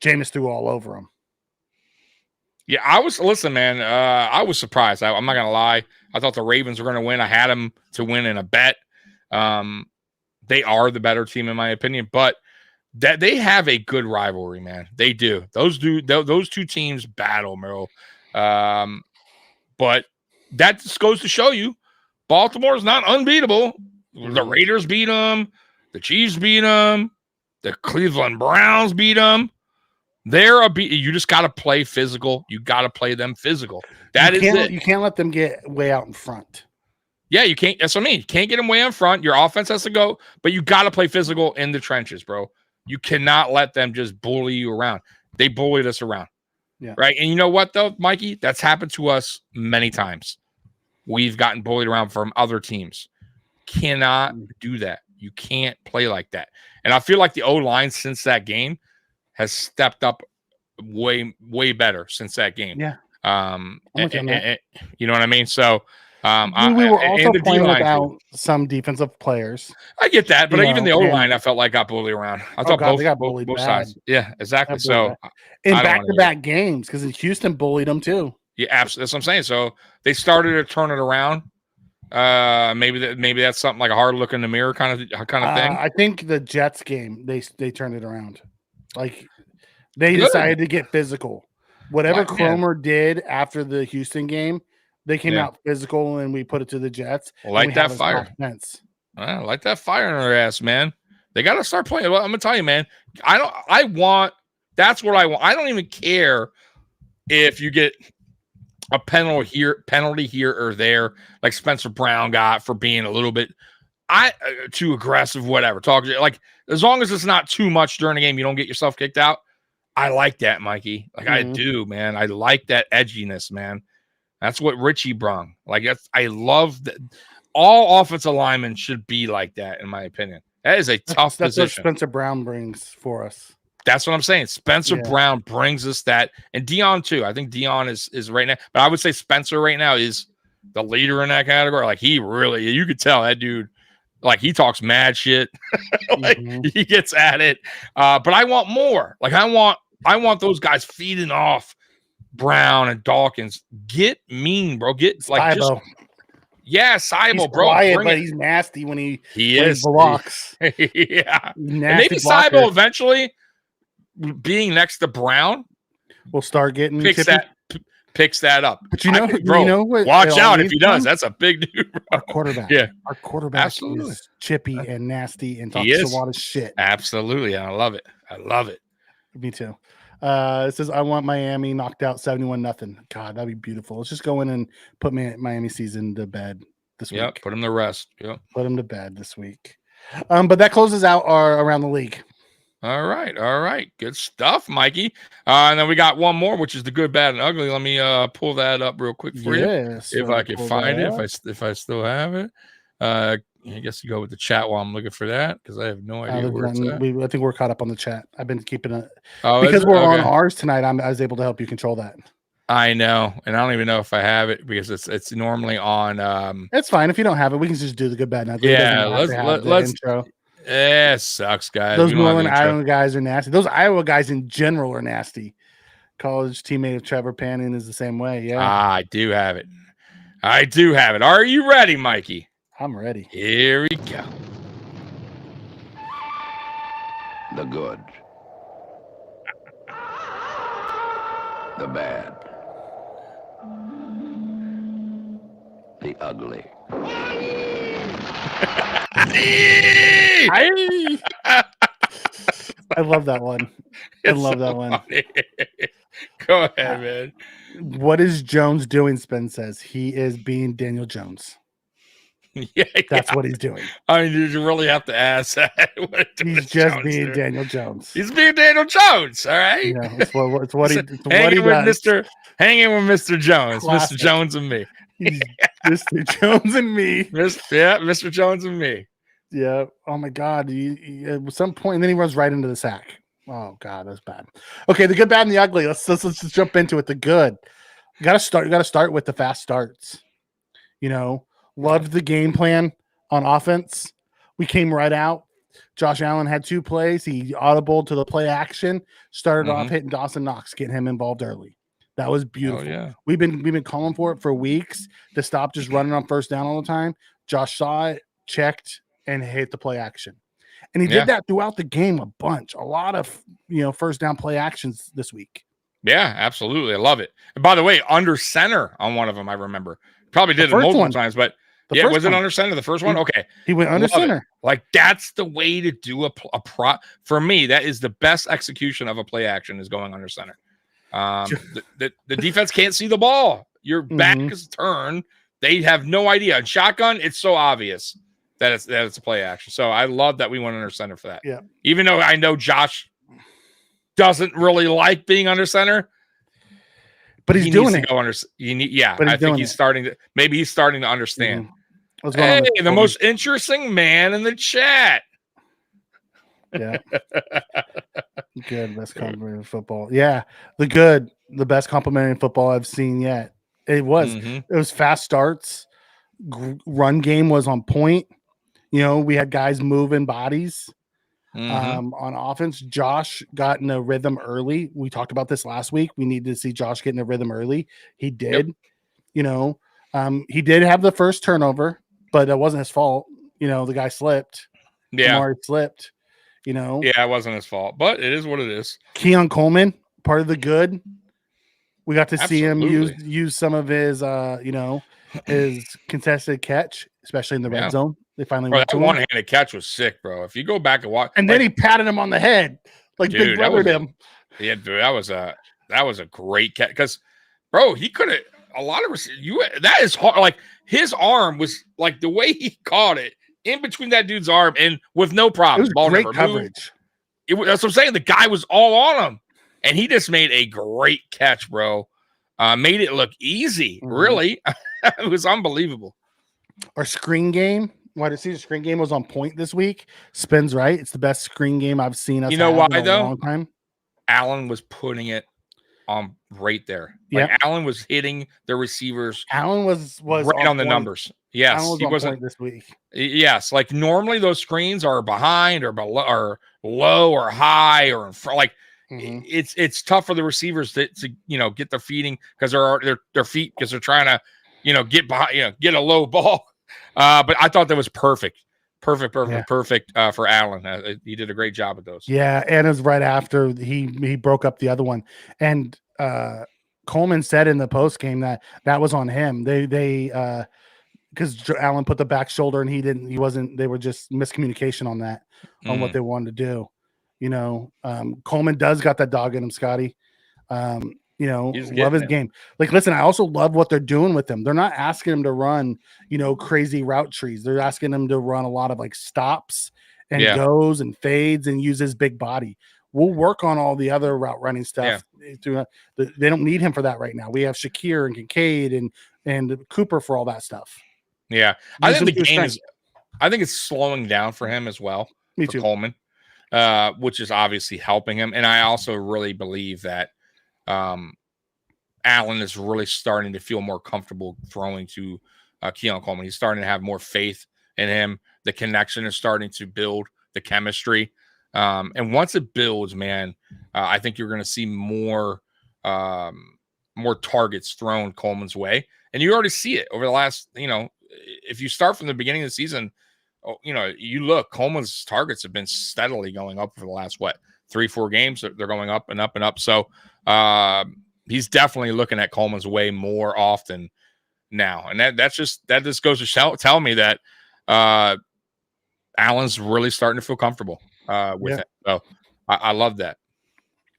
Jameis threw all over them. Yeah, listen, man. I was surprised. I'm not gonna lie. I thought the Ravens were gonna win. I had them to win in a bet. They are the better team in my opinion, but that they have a good rivalry, man. They do. Those two teams battle, bro. But that just goes to show you, Baltimore is not unbeatable. The Raiders beat them. The Chiefs beat them. The Cleveland Browns beat them. You just got to play physical. You got to play them physical. You can't let them get way out in front. Yeah, you can't. That's what I mean. You can't get them way in front. Your offense has to go, but you got to play physical in the trenches, bro. You cannot let them just bully you around. They bullied us around. Yeah. Right. And you know what, though, Mikey? That's happened to us many times. We've gotten bullied around from other teams. Cannot do that. You can't play like that. And I feel like the O-line since that game has stepped up way, way better since that game. Yeah. And, you know what I mean? So we were also playing without some defensive players. I get that, but even the O-line I felt like got bullied around. I thought they got bullied both sides. Yeah, exactly. So in back-to-back games, because Houston bullied them too. Yeah, absolutely. That's what I'm saying. So they started to turn it around. Maybe that's something like a hard look in the mirror kind of thing. I think the Jets game they turned it around. Like they decided to get physical. Whatever Cromer did after the Houston game, they came out physical, and we put it to the Jets. Like that fire. Like that fire in their ass, man. They got to start playing. Well, I'm gonna tell you, man. That's what I want. I don't even care if you get a penalty here or there, like Spencer Brown got for being a little bit too aggressive, whatever. Like as long as it's not too much during the game, you don't get yourself kicked out. I like that, Mikey. Like I do, man. I like that edginess, man. That's what Richie brung. Like I love that. All offensive linemen should be like that, in my opinion. That is a tough position. That's what Spencer Brown brings for us. That's what I'm saying. Spencer Brown brings us that, and Dion too. I think Dion is right now, but I would say Spencer right now is the leader in that category. Like you could tell that dude. Like he talks mad shit. He gets at it. But I want more. Like I want those guys feeding off Brown and Dawkins. Get mean, bro. Get like Cybo. Cybo, bro. Quiet, but he's nasty when he blocks. Yeah. Maybe Cybo eventually being next to Brown will start getting picks that up. But you know what? Watch out if he does. That's a big dude, bro. Our quarterback. Yeah. Our quarterback Absolutely. is chippy and nasty and talks a lot of shit. Absolutely. I love it. Me too. It says, I want Miami knocked out 71-0. God, that'd be beautiful. Let's just go in and put Miami season to bed this week. Yeah, put them to rest. Yep. Put them to bed this week. But that closes out our around the league. All right. Good stuff, Mikey. And then we got one more, which is the good, bad, and ugly. Let me pull that up real quick for you. If I can find it, if I still have it. I guess you go with the chat while I'm looking for that because I have no idea where it's at. I think we're caught up on the chat. I've been keeping it because we're on ours tonight. I was able to help you control that. I know, and I don't even know if I have it because it's normally on. It's fine if you don't have it. We can just do the good, bad, and ugly. Yeah, let's intro. Yeah, sucks, guys. Those Northern Iowa guys are nasty. Those Iowa guys in general are nasty. College teammate of Trevor Pannin is the same way. Yeah, I do have it. Are you ready, Mikey? I'm ready. Here we go. The good. The bad. The ugly. I love that one. One. Go ahead, man. What is Jones doing? Spence says he is being Daniel Jones. That's what he's doing. I mean, did you really have to ask that? He's just being Daniel Jones. He's being Daniel Jones. All right. Yeah, it's what he does. Hanging with Mr. Jones. Classic. Mr. Jones and me. Mr. Jones and me. Mr. Jones and me. Yeah. Oh my God. At some point, and then he runs right into the sack. Oh God, that's bad. Okay, the good, bad, and the ugly. Let's just jump into it. The good. You got to start with the fast starts. Loved the game plan on offense. We came right out. Josh Allen had 2 plays. He audibled to the play action. Started off hitting Dawson Knox, getting him involved early. That was beautiful. Yeah. We've been calling for it for weeks to stop just running on first down all the time. Josh saw it, checked, and hit the play action. And he did that throughout the game a bunch. A lot of first down play actions this week. Yeah, absolutely. I love it. And by the way, under center on one of them, I remember. Probably did it multiple times, but was it under center? The first one? Okay. He went under center. It. Like, that's the way to do a for me, that is the best execution of a play action, is going under center. The defense can't see the ball. Your back is turned. They have no idea. In shotgun, it's so obvious that it's a play action. So I love that we went under center for that. Yeah. Even though I know Josh doesn't really like being under center, but he's doing it. I think he's starting to understand. Hey, the most interesting man in the chat. Yeah. Good. Best complimentary football. Yeah. The best complimentary football I've seen yet. It was fast starts. Run game was on point. We had guys moving bodies. On offense, Josh got in a rhythm early. We talked about this last week. We needed to see Josh get in a rhythm early. He did. Yep. He did have the first turnover, but that wasn't his fault. The guy slipped. Yeah. Amari slipped. Yeah, it wasn't his fault, but it is what it is. Keon Coleman, part of the good. We got to see him use some of his his contested catch, especially in the red zone. They finally that one-handed catch was sick, bro. If you go back and watch, and then he patted him on the head, like Big Brother him. Yeah, dude, that was a great catch, because, bro, he could have a lot of that is hard. Like, his arm was like, the way he caught it in between that dude's arm and with no problems. It was great coverage. That's what I'm saying. The guy was all on him, and he just made a great catch, bro. Made it look easy. Really, it was unbelievable. Our screen game. Wide receiver screen game was on point this week. Spins right. It's the best screen game I've seen. You know why, in a long time? Allen was putting it on right there. Like, Allen was hitting the receivers. Allen was right on the numbers. Yes, he wasn't this week. Yes, like, normally those screens are behind or below or low or high or in front. Like, it's tough for the receivers to get their feeding, because their feet, because they're trying to get behind, get a low ball. But I thought that was perfect for Allen. He did a great job with those. Yeah, and it was right after he broke up the other one, and Coleman said in the post game that was on him. They because Allen put the back shoulder and he wasn't. They were just miscommunication on that, on what they wanted to do. Coleman does got that dog in him, Scotty. Love his game. Like, listen, I also love what they're doing with him. They're not asking him to run, crazy route trees. They're asking him to run a lot of like stops and goes and fades and use his big body. We'll work on all the other route running stuff. Yeah. They don't need him for that right now. We have Shakir and Kincaid and Cooper for all that stuff. Yeah. I think the game I think it's slowing down for him as well. Me too. Coleman, which is obviously helping him. And I also really believe that Allen is really starting to feel more comfortable throwing to Keon Coleman. He's starting to have more faith in him. The connection is starting to build, the chemistry. And once it builds, man, I think you're going to see more targets thrown Coleman's way. And you already see it over the last, if you start from the beginning of the season, you look, Coleman's targets have been steadily going up for the last, 3-4 games. They're going up and up and up. So he's definitely looking at Coleman's way more often now. And that just goes to tell me that Allen's really starting to feel comfortable with it. So I love that.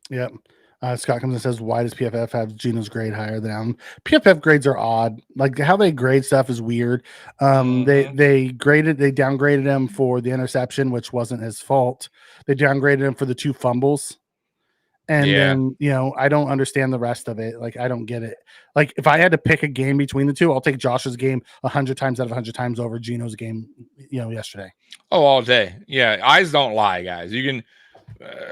Yep. Scott comes and says, why does PFF have Geno's grade higher than Allen? PFF grades are odd. Like, how they grade stuff is weird. They downgraded him for the interception, which wasn't his fault. They downgraded him for the 2 fumbles. And then, I don't understand the rest of it. Like, I don't get it. Like, if I had to pick a game between the two, I'll take Josh's game 100 times out of 100 times over Gino's game, yesterday. Oh, all day. Yeah. Eyes don't lie, guys. You can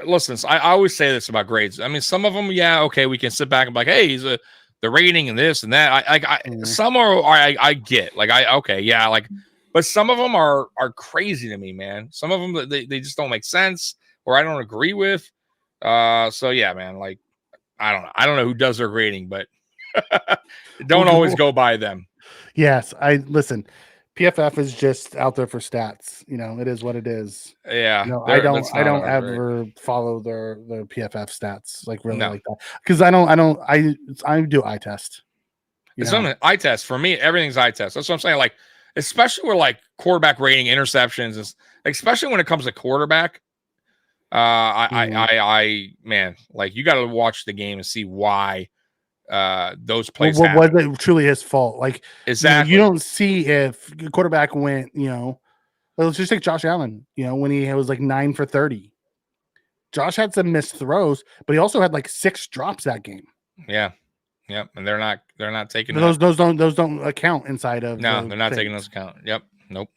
listen. I always say this about grades. I mean, some of them, okay, we can sit back and be like, hey, he's the rating and this and that. Some I get like, but some of them are crazy to me, man. Some of them, they just don't make sense or I don't agree with. So yeah, man, like, I don't know who does their grading, but don't always go by them. Yes. Listen, PFF is just out there for stats. It is what it is. Yeah. I don't ever follow their PFF stats like that. Cause I do eye test. It's something eye test for me. Everything's eye test. That's what I'm saying. Like, especially with like quarterback rating, interceptions, especially when it comes to quarterback. Man, like you got to watch the game and see why those plays was it truly his fault? Like, exactly. You don't see if the quarterback went, let's just take Josh Allen, when he was like 9 for 30. Josh had some missed throws, but he also had like 6 drops that game. Yeah. Yep. And they're not taking those don't account inside of they're not taking those account. Yep. Nope.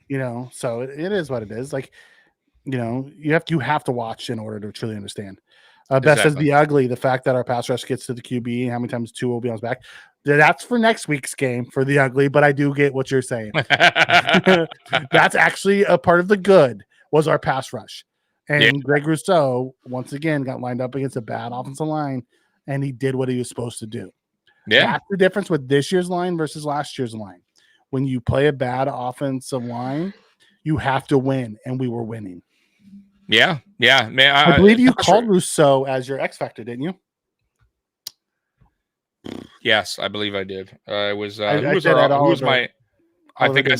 So it is what it is. Like, you have to watch in order to truly understand. Best says the ugly, the fact that our pass rush gets to the QB, how many times 2 will be on his back. That's for next week's game for the ugly, but I do get what you're saying. That's actually a part of the good was our pass rush. And Greg Rousseau, once again, got lined up against a bad offensive line, and he did what he was supposed to do. Yeah. That's the difference with this year's line versus last year's line. When you play a bad offensive line, you have to win, and we were winning. Yeah, man. I believe you called Rousseau as your X Factor, didn't you? Yes, I believe I did. It was I think I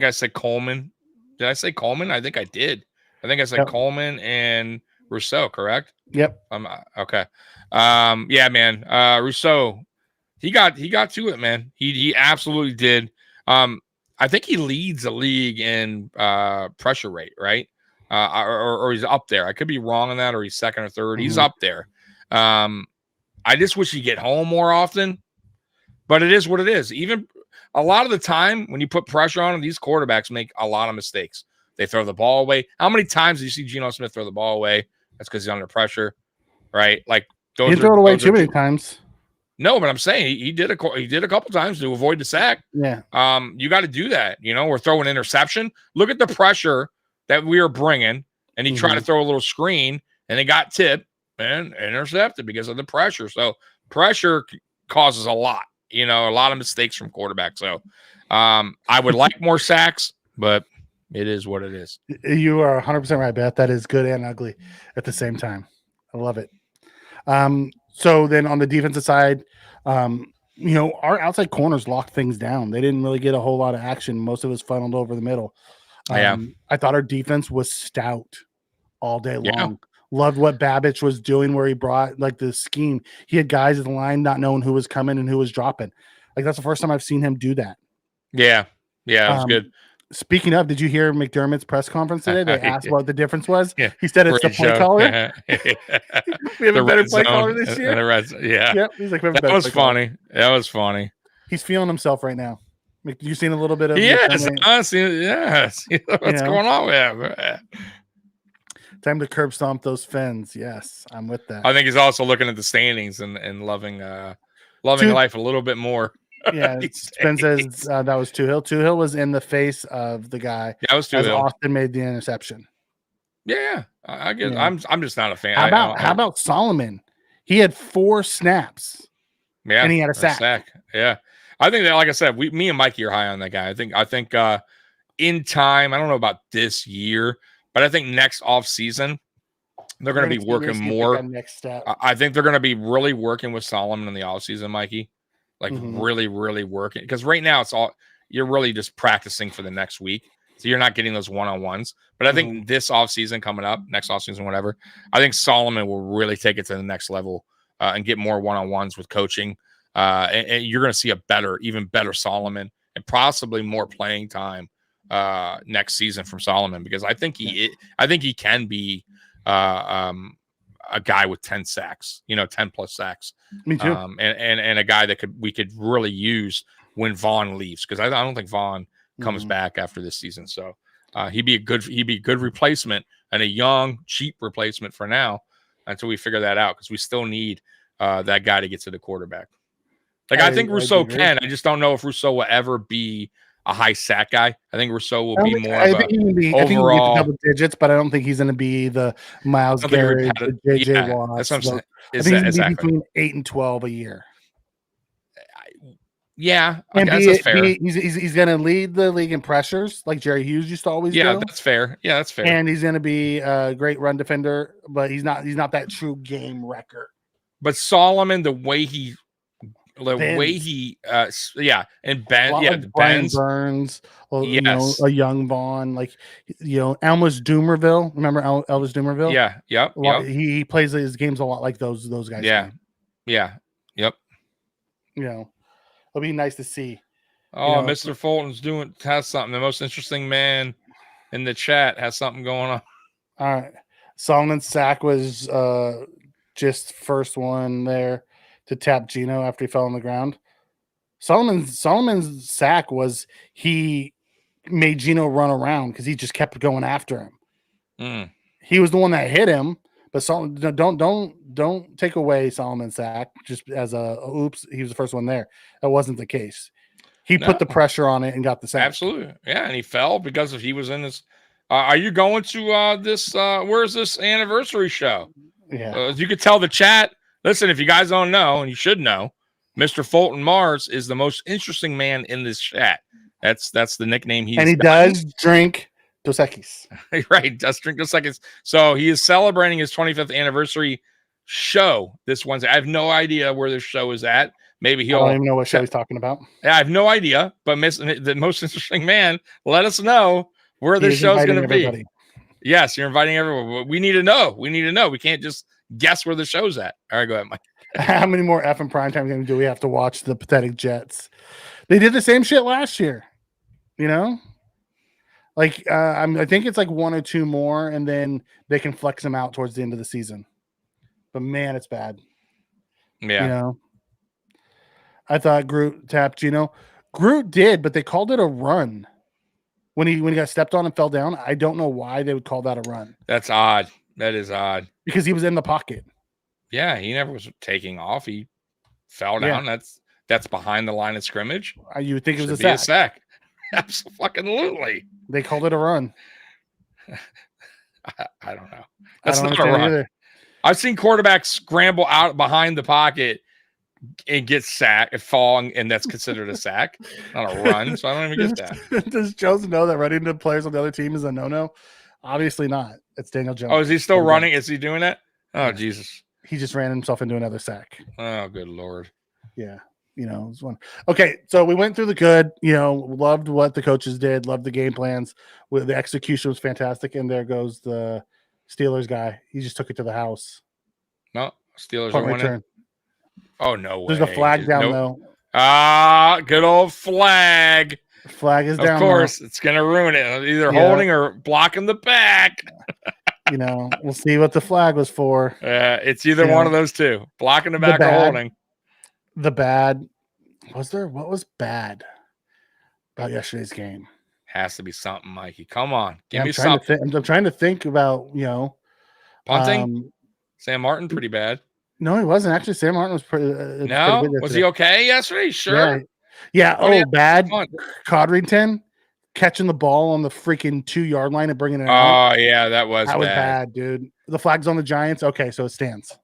said Coleman. Did I say Coleman? I think I did. I think I said Coleman and Rousseau, correct? Yep. Okay. Yeah, man. Rousseau, he got to it, man. He absolutely did. I think he leads the league in pressure rate, right? Or he's up there. I could be wrong on that, or he's second or third. He's up there. I just wish he'd get home more often, but it is what it is. Even a lot of the time when you put pressure on him, these quarterbacks make a lot of mistakes. They throw the ball away. How many times do you see Geno Smith throw the ball away? That's because he's under pressure, right? Like he didn't throw it away too many times. No, but I'm saying he did a couple times to avoid the sack. Yeah. You got to do that. We're throwing interception. Look at the pressure that we are bringing, and he tried to throw a little screen, and it got tipped and intercepted because of the pressure. So pressure causes a lot, a lot of mistakes from quarterbacks. So I would like more sacks, but it is what it is. You are 100% right, Beth. That is good and ugly at the same time. I love it. So then on the defensive side, our outside corners locked things down. They didn't really get a whole lot of action. Most of it was funneled over the middle. I thought our defense was stout all day long. Loved what Babbage was doing where he brought like the scheme. He had guys in the line not knowing who was coming and who was dropping. Like that's the first time I've seen him do that. Yeah. Yeah, it was good. Speaking of, did you hear McDermott's press conference today? They asked what the difference was. Yeah. He said it's the play caller. We have a better play caller this year. Yep. He's like, that was funny. That was funny. He's feeling himself right now. You seen a little bit of honestly, yes. What's going on with him? Time to curb stomp those Fins. Yes, I'm with that. I think he's also looking at the standings and loving life a little bit more. Yeah, Spence says that was Tuhill. Tuhill was in the face of the guy. Yeah, it was Tuhill. Austin made the interception. Yeah, I guess I'm just not a fan. How about Solomon? He had 4 snaps. Yeah, and he had a sack. Yeah, I think that, like I said, me and Mikey are high on that guy. I think in time, I don't know about this year, but I think next off season they're going to be working more. Next step. I think they're going to be really working with Solomon in the off season, Mikey. Like really, really working, because right now you're really just practicing for the next week, so you're not getting those one-on-ones. But I think this offseason coming up, next offseason, whatever, I think Solomon will really take it to the next level and get more one-on-ones with coaching. And you're going to see even better Solomon, and possibly more playing time next season from Solomon, because I think he can be a guy with 10 sacks, 10 plus sacks. Me too. And a guy that we could really use when Vaughn leaves, because I don't think Vaughn comes back after this season. So he'd be a good replacement, and a young, cheap replacement for now until we figure that out, because we still need that guy to get to the quarterback. Like I think Rousseau can. I just don't know if Rousseau will ever be a high sack guy. I think Rousseau will be more of a overall double digits, but I don't think he's going to be the Myles Garrett, the JJ Watt. That's what I'm saying. I think he's going to be between 8 and 12 a year. Yeah, I guess that's fair. He's going to lead the league in pressures, like Jerry Hughes used to always do. Yeah, that's fair. Yeah, that's fair. And he's going to be a great run defender, but he's not that true game wrecker. But Solomon, the way he and Ben, Brian Burns, a young Vaughn, Elvis Dumerville. Remember Elvis Dumerville? Yeah, yep. He plays his games a lot like those guys. Yeah, yep. It'll be nice to see. Oh, Mr. Fulton's has something. The most interesting man in the chat has something going on. All right, Solomon's sack was just first one there to tap Geno after he fell on the ground. Solomon's sack was he made Geno run around because he just kept going after him. He was the one that hit him, but don't take away Solomon's sack just as oops, he was the first one there. That wasn't the case. He put the pressure on it and got the sack. Absolutely. Yeah, and he fell because he was in this. Are you going to this? Where's this anniversary show? Yeah. As you could tell the chat. Listen, if you guys don't know, and you should know, Mr. Fulton Mars is the most interesting man in this chat. That's the nickname he's. And he does drink Dos Equis. Right, does drink Dos Equis. So he is celebrating his 25th anniversary show this Wednesday. I have no idea where this show is at. Maybe he'll. I don't even know what show he's talking about. Yeah, I have no idea. But the most interesting man, let us know where this show's going to be. Yes, you're inviting everyone. We need to know. We can't just guess where the show's at. All right, go ahead, Mike. How many more effing primetime games do we have to watch the pathetic Jets? They did the same shit last year. I think it's like one or two more, and then they can flex them out towards the end of the season. But man, it's bad. Yeah. I thought Groot tapped Geno. Groot did, but they called it a run. When he got stepped on and fell down, I don't know why they would call that a run. That's odd. That is odd. Because he was in the pocket. Yeah, he never was taking off. He fell down. Yeah. That's behind the line of scrimmage. You would think it was a sack. Absolutely. They called it a run. I don't know. That's not a run. Either. I've seen quarterbacks scramble out behind the pocket and get sacked, fall, and that's considered a sack, not a run. So I don't even get that. Does Jones know that running to players on the other team is a no-no? Obviously not. It's Daniel Jones. Oh, is he still running? Is he doing that? Oh, Jesus. He just ran himself into another sack. Oh, good Lord. Yeah. It was one. Okay, so we went through the good, loved what the coaches did, loved the game plans. The execution was fantastic, and there goes the Steelers guy. He just took it to the house. No, Steelers are winning. Oh, no way. There's a flag down, though. Good old flag. Flag is down. Of course, it's going to ruin it. Either holding or blocking the back. We'll see what the flag was for. It's either one of those two. Blocking the back or holding. The bad. What was bad about yesterday's game? Has to be something, Mikey. Come on. Give me something. I'm trying to think about, punting? Sam Martin, pretty bad. No, he wasn't. Actually, Sam Martin was pretty no? Was he okay yesterday? Sure. Yeah. Bad. Codrington catching the ball on the freaking 2-yard line and bringing it out. Oh, yeah, that was bad, dude. The flag's on the Giants. Okay, so it stands.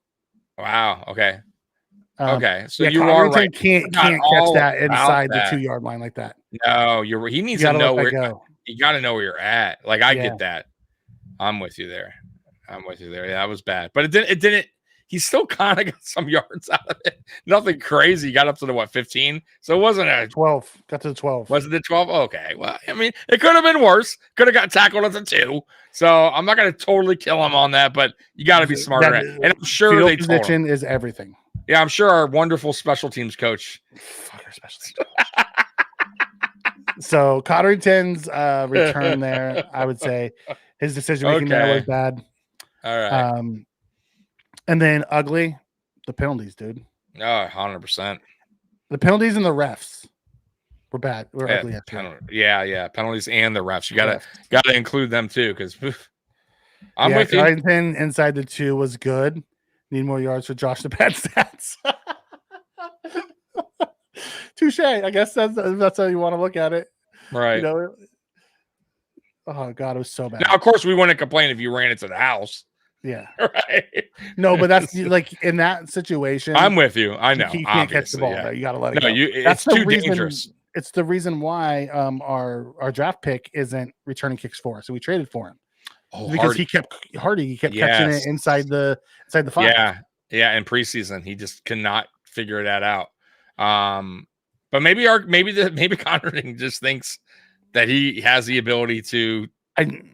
Wow. Okay. So you are right. Can't catch that inside the 2-yard line like that. No, he needs to know where you got to know where you're at. Like I get that. I'm with you there. Yeah, that was bad, but it didn't. He still kind of got some yards out of it. Nothing crazy. He got up to the 15. So it wasn't a 12. Got to the 12. Was it the 12? Okay. Well, I mean, it could have been worse. Could have got tackled at the 2. So I'm not going to totally kill him on that, but you got to be smarter. And I'm sure they told him. Is everything. Yeah, I'm sure our wonderful special teams coach. Fuck our special teams coach. So Codrington's return there, I would say his decision making there was bad. All right. And then ugly, the penalties, dude. Oh, 100%. The penalties and the refs were bad. We're ugly. Yeah. Penalties and the refs. You gotta include them too, because I'm with you. Carrington inside the 2 was good. Need more yards for Josh. The bad stats. Touche. I guess that's how you want to look at it, right? You know. Oh God, it was so bad. Now, of course, we wouldn't complain if you ran into the house. Yeah. Right. No, but that's like in that situation. I'm with you. I know. You can't catch the ball. Yeah. You got to let it go. It's too dangerous. It's the reason why our draft pick isn't returning kicks for us. So we traded for him. Oh, because Hardy kept catching it inside the 5. Yeah. In preseason, he just cannot figure that out. But maybe Conrading just thinks that he has the ability to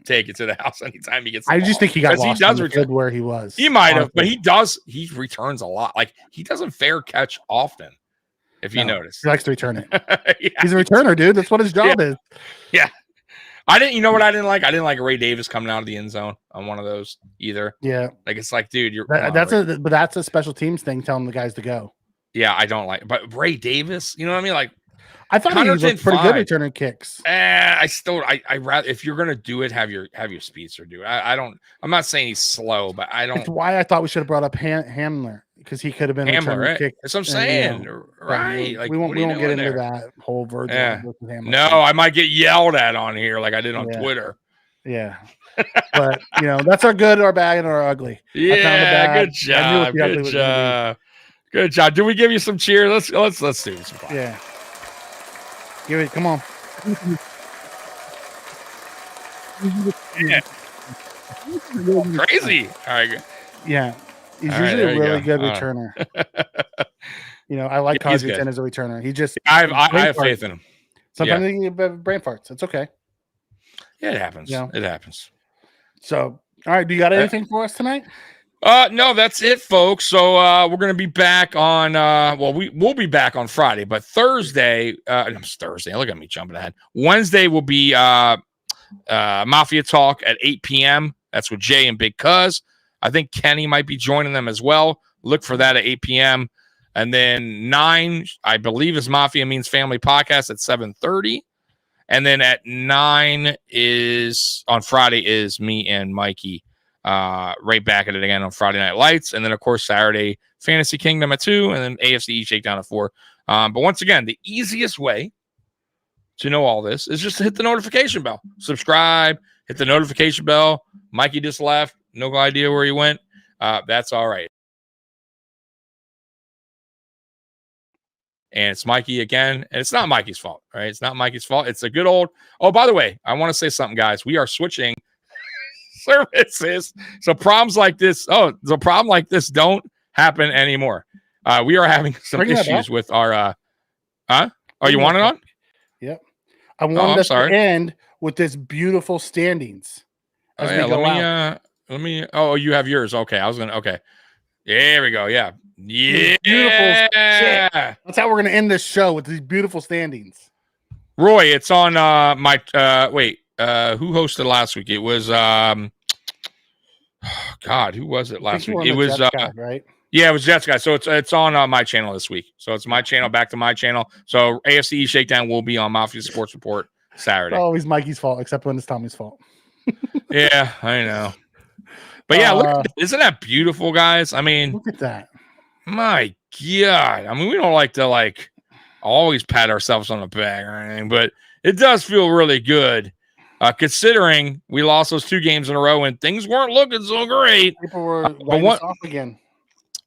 take it to the house anytime he gets the ball. Just think he got lost. He does return where he was. He might have, but he returns a lot. Like, he doesn't fair catch often. If you notice, he likes to return it. He's a returner, dude. That's what his job is. Yeah. You know what I didn't like? I didn't like Ray Davis coming out of the end zone on one of those either. Yeah. Like, it's like, dude, that's a special teams thing, telling the guys to go. Yeah, I don't like, but Ray Davis, you know what I mean? Like, I thought he was pretty good returning kicks. I rather, if you're gonna do it, have your speedster do it. I'm not saying he's slow, but I don't. That's why I thought we should have brought up Hamler, because he could have been Hamler, right? Kick. That's what I'm saying, right? Like, we won't get into that whole version. Yeah. No, I might get yelled at on here like I did on Twitter. Yeah. But that's our good, our bad, and our ugly. Yeah, good job. Good job. Do we give you some cheers? Let's do some fun. Yeah. Give it. Come on. Yeah. Crazy. All right. Yeah. He's usually a really good returner. I like Cosington as a returner. He just I have faith in him. Sometimes he have brain farts. It's okay. Yeah, it happens. It happens. So, all right. Do you got anything for us tonight? No, that's it, folks. So we're gonna be back on we'll be back on Friday, but Thursday, it's Thursday. Look at me jumping ahead. Wednesday will be Mafia Talk at 8 p.m. That's with Jay and Big Cuz. I think Kenny might be joining them as well. Look for that at 8 p.m. And then 9, I believe, is Mafia Means Family podcast at 7:30. And then at 9 on Friday is me and Mikey. Right back at it again on Friday Night Lights, and then of course Saturday Fantasy Kingdom at 2, and then AFC Shakedown at 4. But once again, the easiest way to know all this is just to hit the notification bell, subscribe, hit the notification bell. Mikey just left, no idea where he went. That's all right. And it's Mikey again, and it's not Mikey's fault, right? It's not Mikey's fault. It's a good old. Oh, by the way, I want to say something, guys. We are switching services, so problems like this don't happen anymore. We are having some issues with our you want it on? Yep. I wanted us to end with this beautiful standings as we go out. Let me you have yours. Okay, okay, there we go. Yeah Beautiful shit. That's how we're gonna end this show, with these beautiful standings. Roy, it's on my who hosted last week? It was God, who was it last week? It was right? Yeah, it was Jets guy. So it's on my channel this week. So it's my channel back to my channel. So AFC Shakedown will be on Mafia Sports Report Saturday. It's always Mikey's fault, except when it's Tommy's fault. Yeah, I know. But yeah, look at that. Isn't that beautiful, guys? I mean, look at that. My God. I mean, we don't like to always pat ourselves on the back or anything, but it does feel really good. Considering we lost those 2 games in a row and things weren't looking so great. People were writing us off again.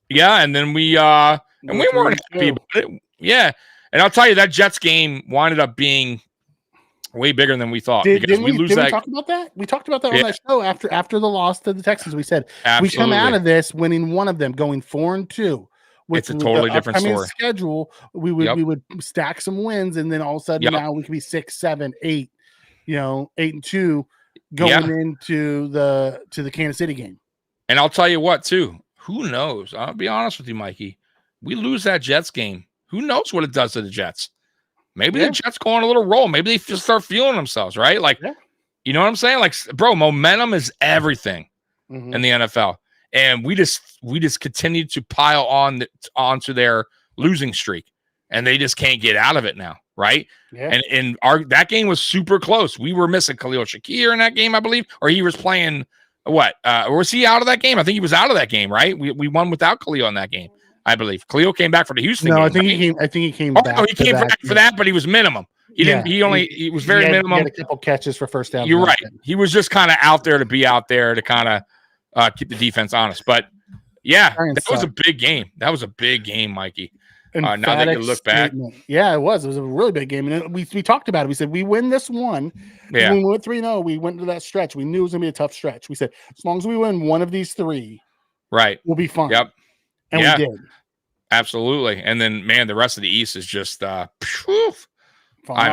Yeah, and then we weren't happy about it. Yeah. And I'll tell you, that Jets game winded up being way bigger than we thought. Did we talk about that? We talked about that on that show after the loss to the Texans. We said we come out of this winning one of them, going 4-2. It's a totally different story. Schedule, we would stack some wins, and then all of a sudden now we could be 6, 7, 8. 8-2 going into the Kansas City game. And I'll tell you what, too. Who knows? I'll be honest with you, Mikey. We lose that Jets game. Who knows what it does to the Jets? Maybe the Jets go on a little roll. Maybe they just start feeling themselves, right? You know what I'm saying? Bro, momentum is everything in the NFL. and we just continued to pile onto their losing streak, and they just can't get out of it now, right? Yeah. And that game was super close. We were missing Khalil Shakir in that game, I believe, or he was playing what? Or was he out of that game? I think he was out of that game, right? We won without Khalil in that game, I believe. Khalil came back for the Houston game. I think he came back. No, he came back for that, but he was minimum. He was very minimum. He had a couple catches for first down. You're right. He was just kind of out there to be out there to kind of keep the defense honest. But yeah, that was a big game. That was a big game, Mikey. Now that you look back, yeah, it was a really big game, and we talked about it. We said we win this one. Yeah, when we went 3-0, we went to that stretch. We knew it was gonna be a tough stretch. We said as long as we win one of these three, right, we'll be fine. Yep, and we did. Absolutely. And then, man, the rest of the East is just and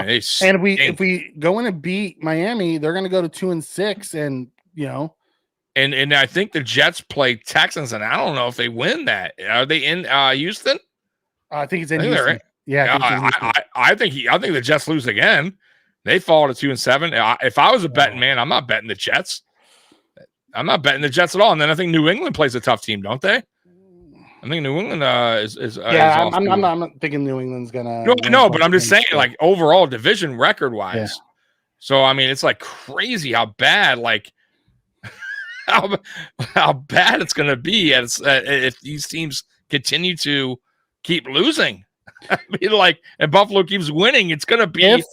if we go in and beat Miami, they're going to go to 2-6, and and I think the Jets play Texans, and I don't know if they win that. Are they in Houston? I think it's in Houston. Yeah, I think the Jets lose again. They fall to 2-7. If I was a betting man, I'm not betting the Jets. I'm not betting the Jets at all. And then I think New England plays a tough team, don't they? I think New England is I'm not thinking New England's gonna. No, but I'm just saying, like overall division record wise. Yeah. So I mean, it's like crazy how bad, like how bad it's gonna be if these teams continue to keep losing. I mean, like, and Buffalo keeps winning, it's gonna be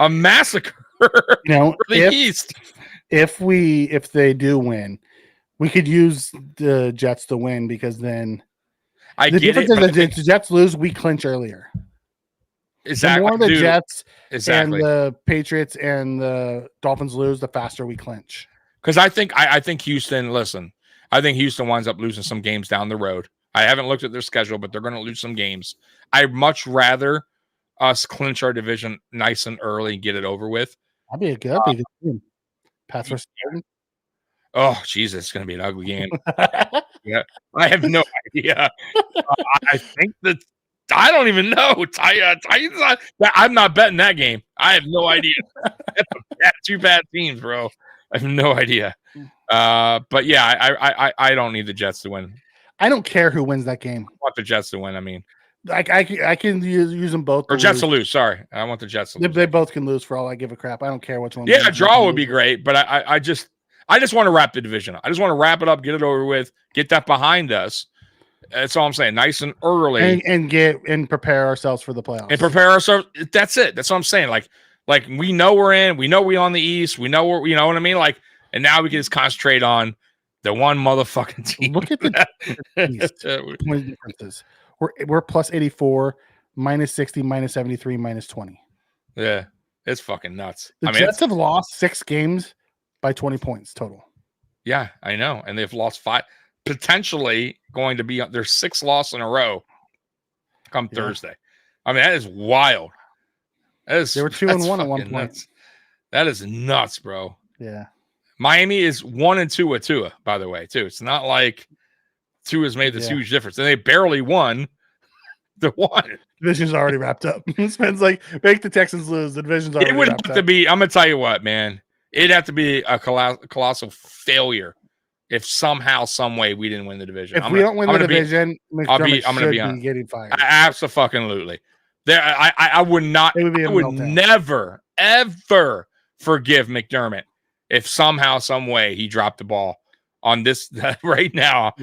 a massacre. For the East. If they do win, we could use the Jets to win because then. The difference is the Jets lose, we clinch earlier. Exactly. The more the Jets and the Patriots and the Dolphins lose, the faster we clinch. Because I think Houston. Listen, I think Houston winds up losing some games down the road. I haven't looked at their schedule, but they're going to lose some games. I'd much rather us clinch our division nice and early and get it over with. That'd be a good game. Pats versus Jordan. Oh, Jesus, it's going to be an ugly game. Yeah, I have no idea. I think that I don't even know. Titans, I'm not betting that game. I have no idea. That's two bad teams, bro. I have no idea. But yeah, I don't need the Jets to win. I don't care who wins that game. I want the Jets to win. I mean, I can use them both. Or Jets to lose. Sorry, I want the Jets to lose. They both can lose for all I give a crap. I don't care which one. Yeah, a draw would be great, but I just want to wrap the division. I just want to wrap it up, get it over with, get that behind us. That's all I'm saying. Nice and early, and prepare ourselves for the playoffs. And prepare ourselves. That's it. That's what I'm saying. Like we know we're in. We know we're on the East. We know you know what I mean. Like, and now we can just concentrate on the one motherfucking team. Look at the point differences. We're plus 84, minus 60, minus 73, minus 20. Yeah, it's fucking nuts. The Jets have lost 6 games by 20 points total. Yeah, I know. And they've lost 5, potentially going to be their 6th loss in a row come Thursday. I mean, that is wild. They were 2-1 at one point. Nuts. That is nuts, bro. Yeah. Miami is 1-2 with Tua, by the way, too. It's not like Tua's made this huge difference. And they barely won the one. Division's already wrapped up. Spence like, make the Texans lose. The division's already wrapped up. It would have to be, I'm going to tell you what, man. It'd have to be a colossal failure if somehow, some way we didn't win the division. If we don't win the division, McDermott should be getting fired. Absolutely. I would not. I would never, ever forgive McDermott if somehow, some way he dropped the ball on this right now.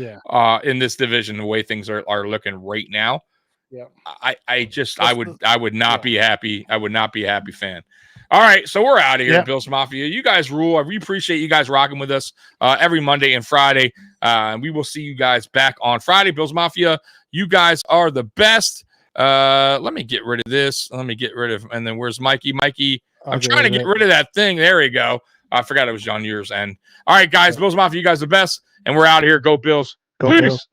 In this division, the way things are looking right now. Yeah. I would not be happy. I would not be a happy fan. All right, so we're out of here, Bills Mafia. You guys rule. We appreciate you guys rocking with us every Monday and Friday. We will see you guys back on Friday. Bills Mafia, you guys are the best. Let me get rid of this. And then where's Mikey? Mikey, I'm trying to get rid of that thing. There we go. I forgot it was on yours end. All right, guys, Bills Mafia, you guys are the best. And we're out of here. Go Bills. Go Bills.